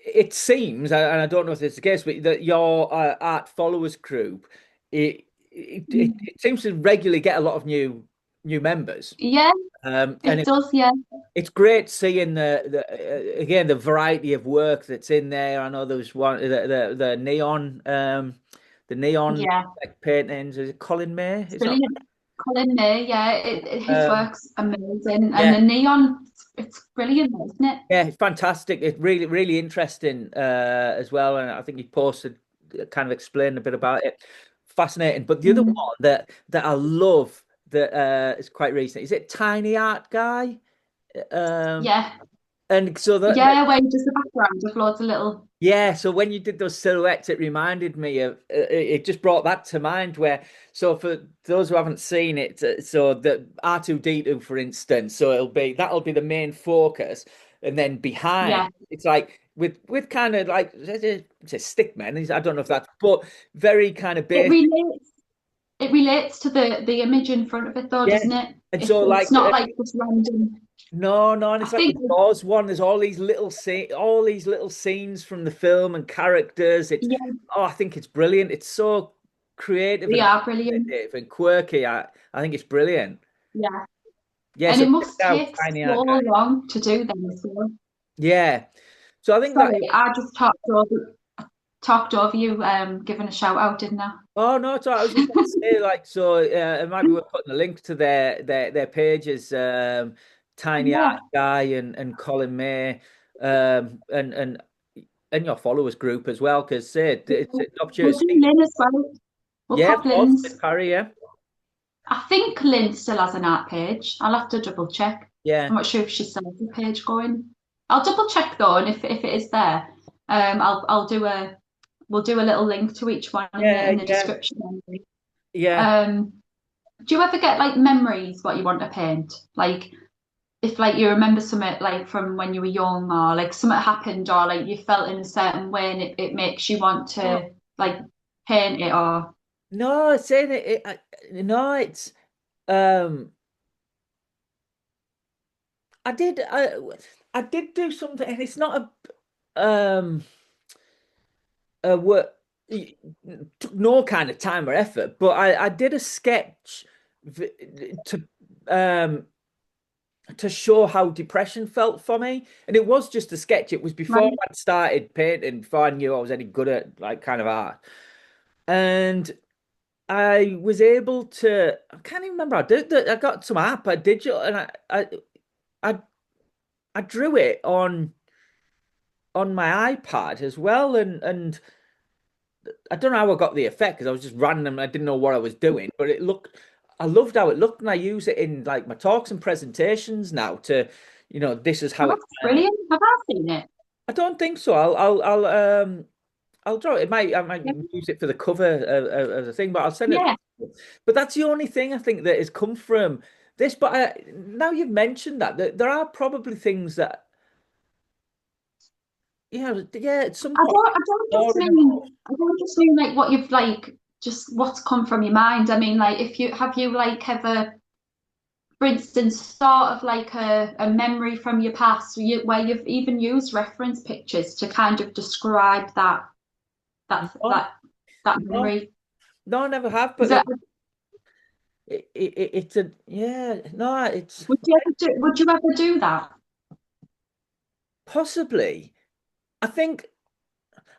It seems, and I don't know if it's the case, but that your art followers group, it seems to regularly get a lot of new members. yeah, And it does. Yeah, it's great seeing again the variety of work that's in there. I know there was one the neon yeah. like paintings. Is it Colin May? It's Is that brilliant. Colin May, yeah, his right? work's amazing, and Yeah, the neon, it's brilliant, isn't it? yeah, it's fantastic. It's really interesting as well. And I think he posted kind of explained a bit about it. Fascinating. But the other Mm. one that I love that is quite recent is it Tiny Art Guy. Um, Yeah, and so yeah, where he does the background with loads of little, yeah, so when you did those silhouettes, it reminded me of it just brought that to mind where so for those who haven't seen it, so the R2D2 for instance, so that'll be the main focus, and then behind yeah. it's like with kind of like it's a stick man. I don't know if that's but very kind of It basic. relates, it relates to the image in front of it, though, Yeah. doesn't it? And so It's like not like just random. no, and I it's like the think Jaws one. There's all these little scenes from the film and characters. yeah, I think it's brilliant. It's so creative they and are brilliant. imaginative and quirky. I think it's brilliant. Yeah, Yeah, and so it check must it out, take Tiny so Art Guy. long to do them as well. Yeah, so I think that Sorry, I just talked over. talked over you, giving a shout out, didn't I? Oh no, it's all right. I was just going to say, like, so it might be worth putting a link to their pages, Tiny Art Yeah. Guy and Colin May, um, and and and your followers group as well, because it's an opportunity We'll to do speak. Lynn as well. We'll Yeah, pop of course, Lynn's. Miss Parry, yeah, I think Lynn still has an art page. I'll have to double check. yeah, I'm not sure if she still has a page going. I'll double check though, and if it is there, I'll do a we'll do a little link to each one in yeah, the yeah, description. yeah, Um, do you ever get like memories what you want to paint? Like if like you remember something like from when you were young or like something happened or like you felt in a certain way and it makes you want no, to like paint it or no, it's saying no, it's um, I did, I did do something, and it's not a work took no kind of time or effort, but I did a sketch to um to show how depression felt for me, and it was just a sketch. It was before right? I'd started painting, before I knew I was any good at like kind of art, and I was able to. I can't even remember. I got some app, I digital, and I I drew it on my iPad as well, and I don't know how I got the effect because I was just random. I didn't know what I was doing, but it looked. I loved how it looked, and I use it in like my talks and presentations now. This is Oh, how it that's kind of. brilliant. Have I seen it? I don't think so. I'll draw it. I might Yeah. use it for the cover of the thing, but I'll send it. Yeah. But that's the only thing I think that has come from this. But now you've mentioned that there are probably things that, yeah, at some point, boring and I don't just mean like what you've like just what's come from your mind. I mean like if you have you like ever for instance thought of like a memory from your past where you've even used reference pictures to kind of describe that no, that that no, memory. no, I never have. Is But that it's a yeah, no, it's would you ever do that? possibly. I think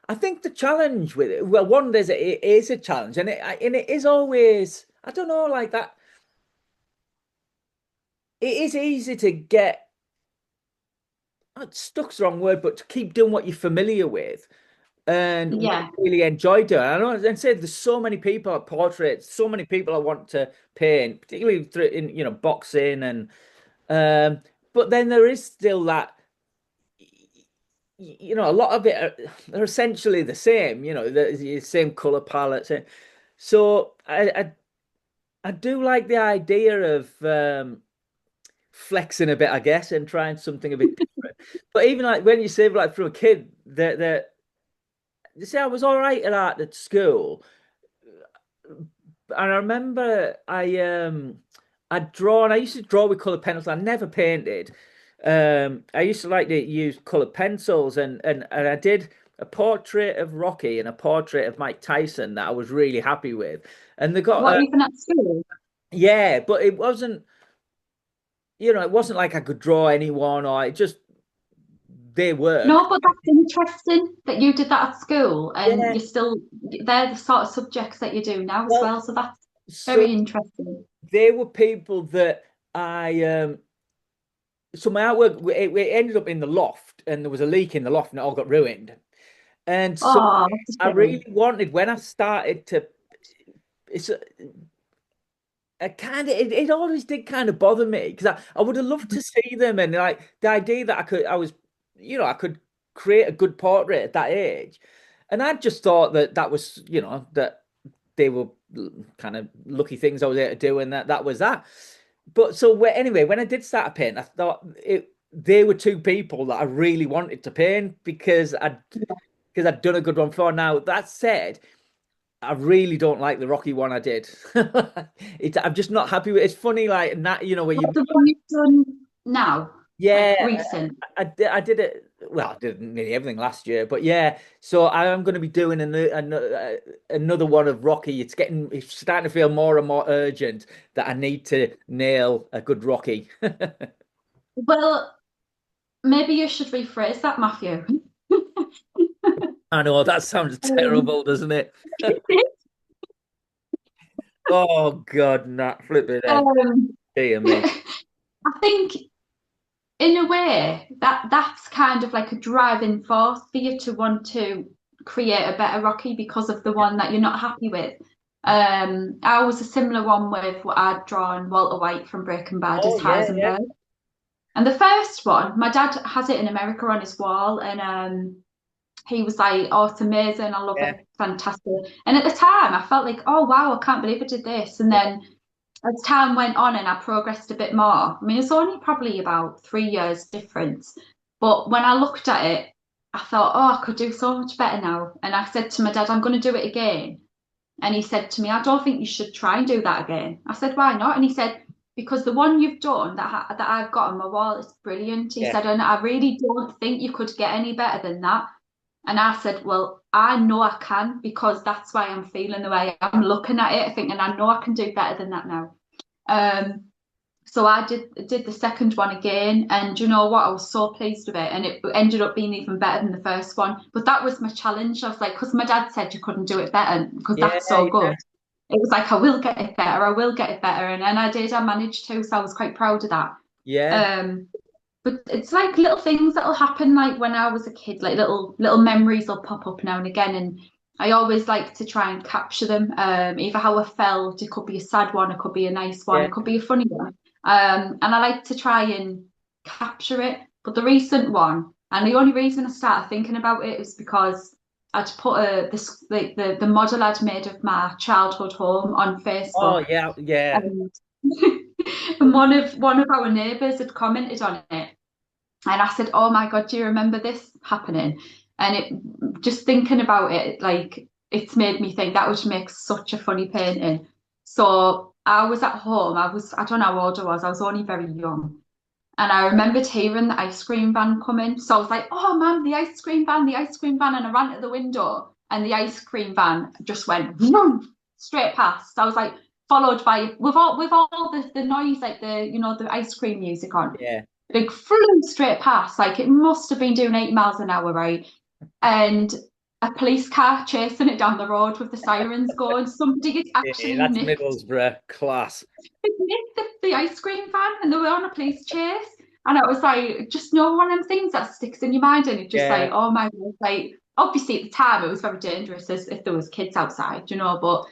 I think the challenge with it, well, one, it is a challenge, and it is always, I don't know, like that. It is easy to get stuck's the wrong word, but to keep doing what you're familiar with and what Yeah. you really enjoy doing. I know, and said there's so many people at portraits, so many people I want to paint, particularly through in boxing and but then there is still that. A lot of it they're essentially the same, the same color palette. So I do like the idea of flexing a bit, I guess, and trying something a bit different. But even like when you say like from a kid, that you see, I was all right at art at school, and I remember I'd drawn. I used to draw with colored pencils. I never painted. I used to like to use colored pencils, and I did a portrait of Rocky and a portrait of Mike Tyson that I was really happy with. And they got What even at school? yeah, but it wasn't like I could draw anyone, or it just they work. No, but that's interesting that you did that at school and Yeah. you're still, they're the sort of subjects that you do now as Well, well. So that's so very interesting. they were people that I so my artwork it ended up in the loft, and there was a leak in the loft, and it all got ruined. And so Oh, that's I a really shame. wanted when I started to. It's a kind of it always did kind of bother me because I would have loved to see them, and like the idea that I could create a good portrait at that age, and I just thought that was that they were kind of lucky things I was able to do, and that was that. But so anyway, when I did start painting, I thought they were two people that I really wanted to paint because I'd done a good one before. Now that said, I really don't like the Rocky one I did. I'm just not happy with it. It's funny, like that, where What you, the one you've done now, yeah, like recent. I did it. Well, I did nearly everything last year, but yeah. So I am going to be doing another one of Rocky. It's starting to feel more and more urgent that I need to nail a good Rocky. Well, maybe you should rephrase that, Matthew. I know that sounds Um, terrible, doesn't it? Oh God, not flipping heck. um, Dear me. I think in a way that's kind of like a driving force for you to want to create a better Rocky because of the one that you're not happy with. I was a similar one with what I'd drawn Walter White from Breaking Bad as Oh yeah, yeah, Heisenberg. And the first one, my dad has it in America on his wall, and he was like, "Oh, it's amazing! I love yeah, it, fantastic." And at the time, I felt like, "Oh wow, I can't believe I did this." And yeah, then as time went on and I progressed a bit more, I mean, it's only probably about 3 years difference. But when I looked at it, I thought, oh, I could do so much better now. And I said to my dad, I'm going to do it again. And he said to me, I don't think you should try and do that again. I said, why not? And he said, because the one you've done that I've got on my wall is brilliant. He yeah, said, and I really don't think you could get any better than that. And I said, well, I know I can because that's why I'm feeling the way I'm looking at it, thinking I know I can do better than that now. Um, so I did the second one again, and you know what? I was so pleased with it, and it ended up being even better than the first one. But that was my challenge. I was like, because my dad said you couldn't do it better because yeah, that's so yeah, good. It was like I will get it better. I will get it better, and then I did. I managed to, so I was quite proud of that. yeah, Um, but it's like little things that'll happen, like when I was a kid, like little memories will pop up now and again, and I always like to try and capture them. Either how I felt, it could be a sad one, it could be a nice one, yeah. it could be a funny one. And I like to try and capture it. But the recent one, and the only reason I started thinking about it is because I'd put this like the model I'd made of my childhood home on Oh Facebook, yeah, yeah, and and one of our neighbours had commented on it, and I said, "Oh my God, do you remember this happening?" And it just thinking about it, like it's made me think that would make such a funny painting. So I was at home. I don't know how old I was. I was only very young. And I remembered hearing the ice cream van coming. So I was like, oh man, the ice cream van, the ice cream van. And I ran to the window and the ice cream van just went vroom, straight past. I was like, followed by with all the noise, like the ice cream music on. yeah. Like flew straight past. Like it must have been doing 80 miles an hour, right? And a police car chasing it down the road with the sirens going. Somebody had Yeah, actually that's nicked Middlesbrough class. the ice cream van and they were on a police chase. And I was like, just no one of them things that sticks in your mind. And it's just Yeah. like, oh my God. Like, obviously at the time it was very dangerous as if there was kids outside, but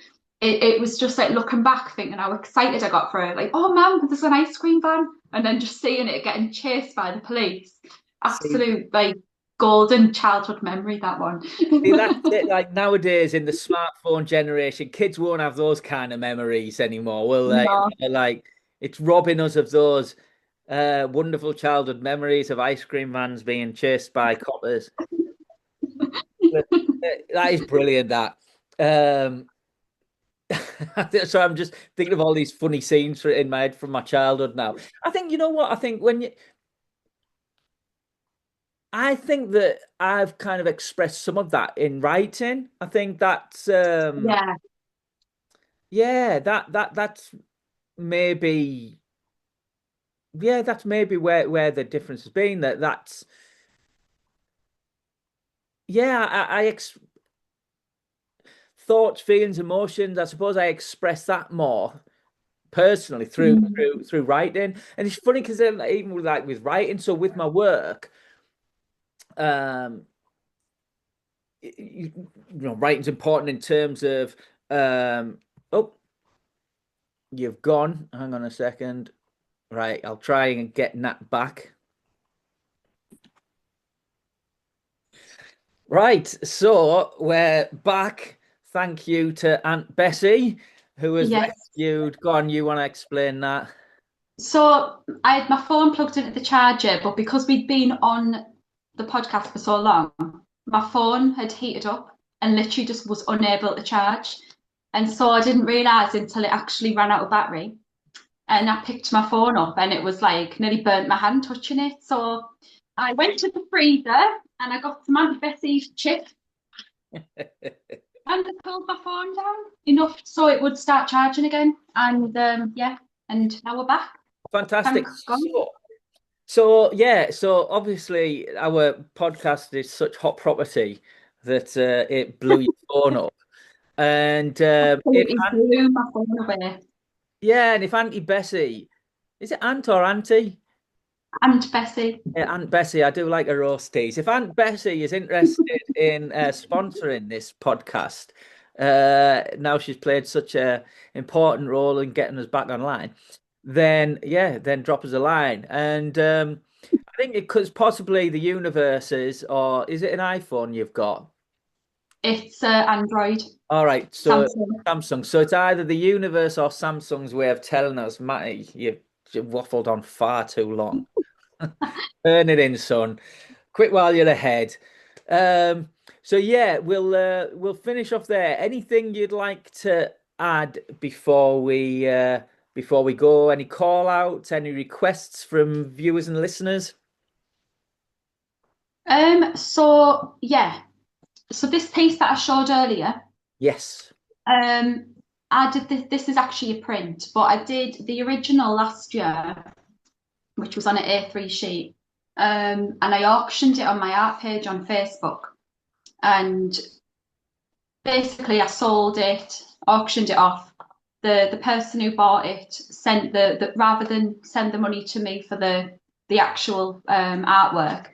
it was just like looking back, thinking how excited I got for it. Like, oh man, there's an ice cream van. And then just seeing it getting chased by the police. See, Absolute like golden childhood memory, that one. see, that's it. Like nowadays in the smartphone generation, kids won't have those kind of memories anymore, will they? No. Like it's robbing us of those wonderful childhood memories of ice cream vans being chased by coppers. But, that is brilliant. That. Um, so I'm just thinking of all these funny scenes in my head from my childhood now. I think you know what? I think I think that I've kind of expressed some of that in writing. I think that's Yeah. yeah, that's maybe yeah, that's maybe where the difference has been. That's yeah, I ex thoughts, feelings, emotions. I suppose I express that more personally through Mm. through through writing. And it's funny because even with writing, so with my work, um, writing's important in terms of oh, you've gone. Hang on a second. Right, I'll try and get Nat back. Right, so we're back. Thank you to Aunt Bessie, who has Yes. rescued. Go on, you want to explain that? So I had my phone plugged into the charger, but because we'd been on the podcast for so long, my phone had heated up and literally just was unable to charge. And so I didn't realise until it actually ran out of battery. And I picked my phone up and it was like nearly burnt my hand touching it. So I went to the freezer and I got some Aunt Bessie's chip and I pulled my phone down enough so it would start charging again. And yeah, and now we're back. Fantastic. Thank God. So yeah, so obviously our podcast is such hot property. that it blew your phone up. And if Absolutely blew my phone away. yeah, and if Auntie Bessie, is it Aunt or Auntie? And Bessie. Yeah, Aunt Bessie, I do like a roast tease. If Aunt Bessie is interested in sponsoring this podcast, now she's played such a important role in getting us back online, then yeah, then drop us a line. And I think it could possibly the universes, or is it an iPhone you've got? It's Android, All right, so Samsung. Samsung. So it's either the universe or Samsung's way of telling us, Matty, you've waffled on far too long. Turn it in, son. Quick while you're ahead. Um, so yeah, we'll finish off there. Anything you'd like to add before we go? Any call outs, any requests from viewers and listeners? So yeah, so this piece that I showed earlier, Yes. um, I did this is actually a print, but I did the original last year, which was on an A3 sheet. And I auctioned it on my art page on Facebook. And basically I sold it, auctioned it off. The person who bought it sent the rather than send the money to me for the actual artwork,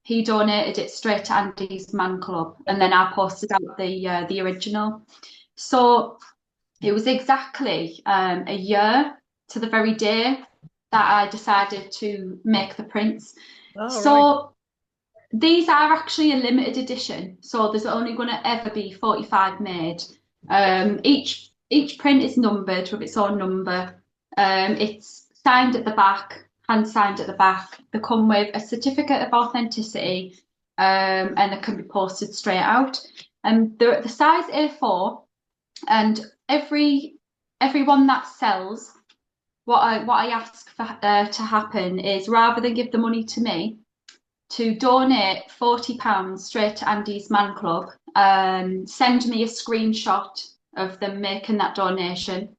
he donated it straight to Andy's Man Club, and then I posted out the original. So it was exactly a year to the very day that I decided to make the prints. All right. So these are actually a limited edition, so there's only going to ever be 45 made. Each print is numbered with its own number. It's signed at the back, hand signed at the back. They come with a certificate of authenticity, and they can be posted straight out. And they're at the size A4, and everyone that sells, what I ask for to happen is rather than give the money to me, to donate £40 straight to Andy's Man Club, send me a screenshot of them making that donation.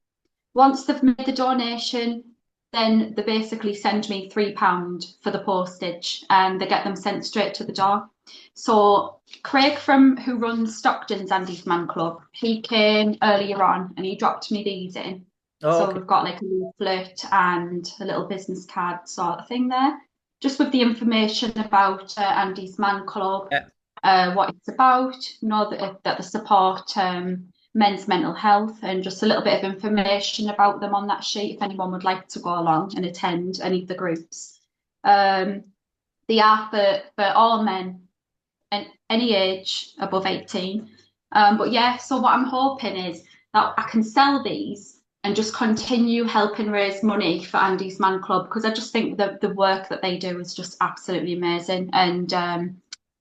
Once they've made the donation, then they basically send me £3 for the postage and they get them sent straight to the door. So Craig who runs Stockton's Andy's Man Club, he came earlier on and he dropped me these in. Oh, So okay. we've got like a leaflet and a little business card sort of thing there, just with the information about Andy's Man Club, Yeah, what it's about, that they support men's mental health, and just a little bit of information about them on that sheet if anyone would like to go along and attend any of the groups. They are for all men and any age above 18. But yeah, so what I'm hoping is that I can sell these and just continue helping raise money for Andy's Man Club, because I just think that the work that they do is just absolutely amazing. And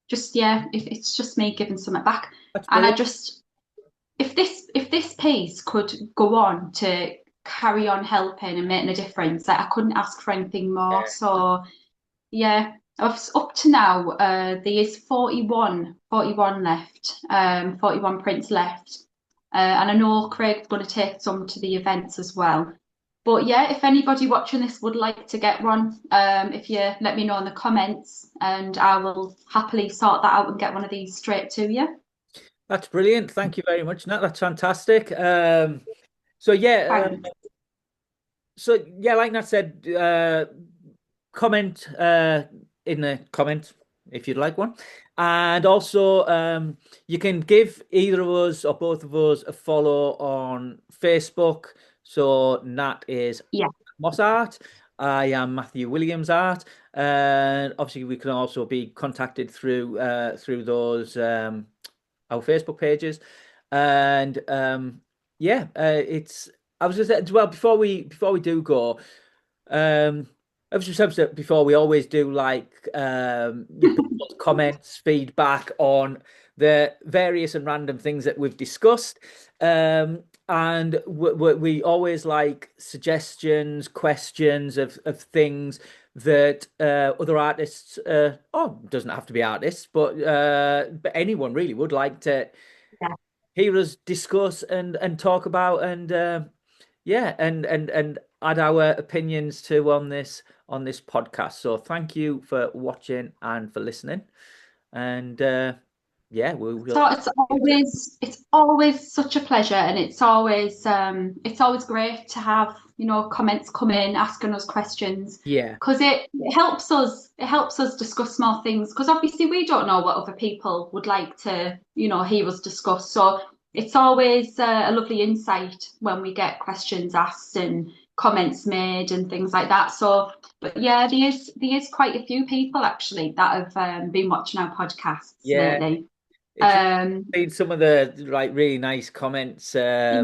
just yeah, if it's just me giving something back. that's And I brilliant. just if this piece could go on to carry on helping and making a difference, like I couldn't ask for anything more. So yeah, up to now, there is 41 left, 41 prints left. And I know Craig's going to take some to the events as well. But yeah, if anybody watching this would like to get one, if you let me know in the comments, and I will happily sort that out and get one of these straight to you. That's brilliant. Thank you very much, Nat. That's fantastic. So yeah, Thanks. like Nat said, comment in the comment if you'd like one. And also, you can give either of us or both of us a follow on Facebook. So Nat is Yeah, Moss Art. I am Matthew Williams Art. And obviously, we can also be contacted through those our Facebook pages. And yeah, it's. I was just well before we do go. I was just said before we always do like people's comments, feedback on the various and random things that we've discussed. And we always like suggestions, questions of things that other artists, oh, doesn't have to be artists, but anyone really would like to yeah. hear us discuss and talk about and yeah and add our opinions to on this podcast. So thank you for watching and for listening, and Yeah, we will. So it's always such a pleasure, and it's always great to have, comments come in asking us questions, Yeah, because it helps us discuss more things, because obviously we don't know what other people would like to, hear us discuss. So it's always a lovely insight when we get questions asked and comments made and things like that. So, but yeah, there is quite a few people actually that have been watching our podcasts yeah. lately. It's Um, seen some of the like really nice comments. yeah,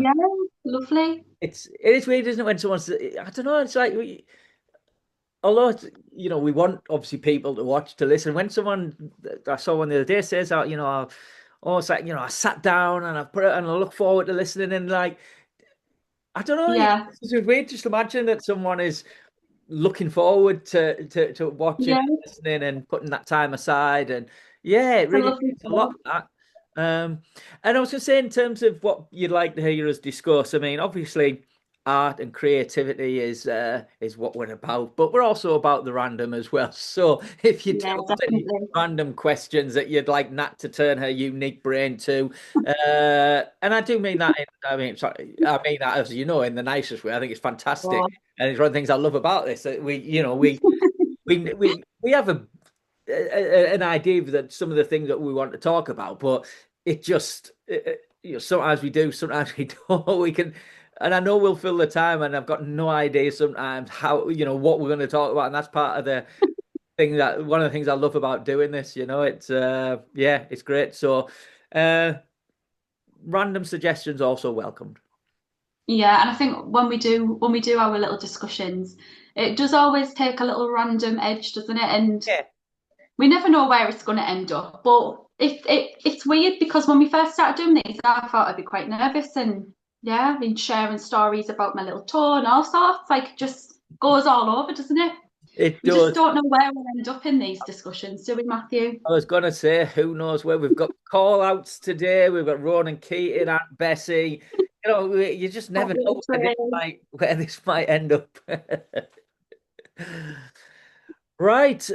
lovely. It is weird, isn't it, when someone's I don't know. It's like although we want obviously people to watch to listen. When someone I saw one the other day says, oh, it's like I sat down and I put it and I look forward to listening and like I don't know. Yeah, It's weird just imagine that someone is looking forward to watching yeah, and listening and putting that time aside. And yeah, it it's a really lovely means a lot thought. that. And I was going to say, in terms of what you'd like to hear us discuss, I mean, obviously, art and creativity is what we're about, but we're also about the random as well. So if you do Yeah, have any definitely. random questions that you'd like Nat to turn her unique brain to, and I do mean that I mean, sorry, I mean that as in the nicest way. I think it's fantastic. Oh, And it's one of the things I love about this that we have an idea that some of the things that we want to talk about, but it just sometimes we do, sometimes we don't. We can, and I know we'll fill the time, and I've got no idea sometimes how what we're going to talk about, and that's part of the thing that one of the things I love about doing this. It's yeah, it's great. So uh, random suggestions also welcomed. yeah, and I think when we do our little discussions, it does always take a little random edge, doesn't it? And Yeah, we never know where it's going to end up. But it's weird, because when we first started doing these, I thought I'd be quite nervous, and yeah, I've been sharing stories about my little toe and all sorts. Like, it just goes all over, doesn't it? it We just does. don't know where we'll end up in these discussions, do we, Matthew? I was gonna say, who knows where we've got call outs today. We've got Ronan Keating, Aunt Bessie. You just That never little know train. where this might end up. Right.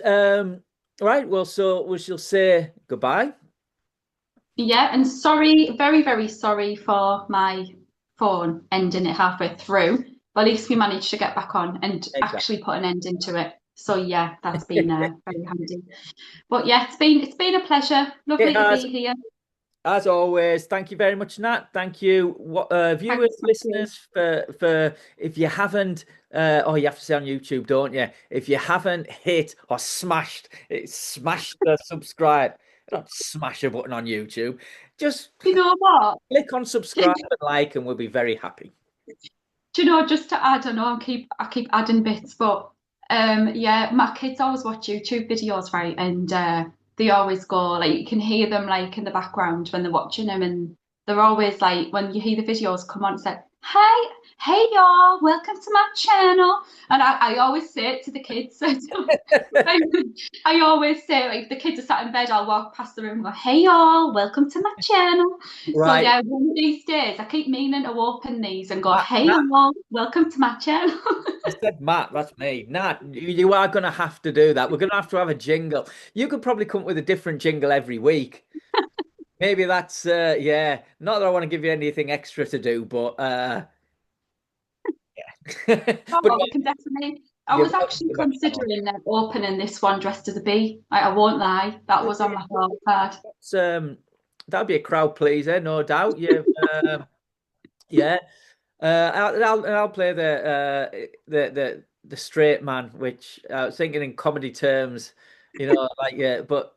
Right. Well, so we shall say goodbye. Yeah, and sorry, very, very sorry for my phone ending it halfway through. But at least we managed to get back on and Exactly. actually put an end into it. So yeah, that's been very handy. But yeah, it's been a pleasure. It Lovely to has, be here. as always. Thank you very much, Nat. Thank you, viewers, Thanks, Matthew. listeners, for if you haven't, oh, you have to say on YouTube, don't you? If you haven't hit or smash the subscribe. Don't smash a button on YouTube. Just You know what? click on subscribe and like, and we'll be very happy. Do you know, just to add, I know I keep adding bits, but yeah, my kids always watch YouTube videos, right? And they always go, like, you can hear them like in the background when they're watching them, and they're always like, when you hear the videos come on, it's like, hey y'all, welcome to my channel. And I always say it to the kids. I always say, like, if the kids are sat in bed, I'll walk past the room and go, hey y'all, welcome to my channel. So Right. yeah, one of these days I keep meaning to open these and go, Matt, hey Matt, y'all, welcome to my channel. I said Matt, that's me. Nat, you are going to have to do that. We're going to have a jingle. You could probably come up with a different jingle every week. Maybe that's, yeah. Not that I want to give you anything extra to do, but but Oh, we can definitely. I you're was welcome actually to let me know. considering opening this one dressed as a bee. I won't lie, that was on my thought card. It's, that'd be a crowd pleaser, no doubt. Yeah. I'll play the straight man, which I was thinking in comedy terms, like yeah, but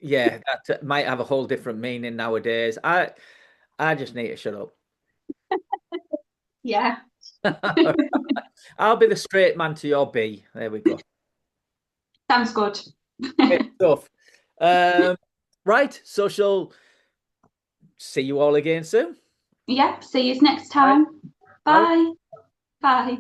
yeah, that might have a whole different meaning nowadays. I just need to shut up. Yeah, I'll be the straight man to your B. There we go. sounds good. Great stuff. Um, right, so shall see you all again soon. Yeah, see you next Right. time. Bye. Bye. Bye.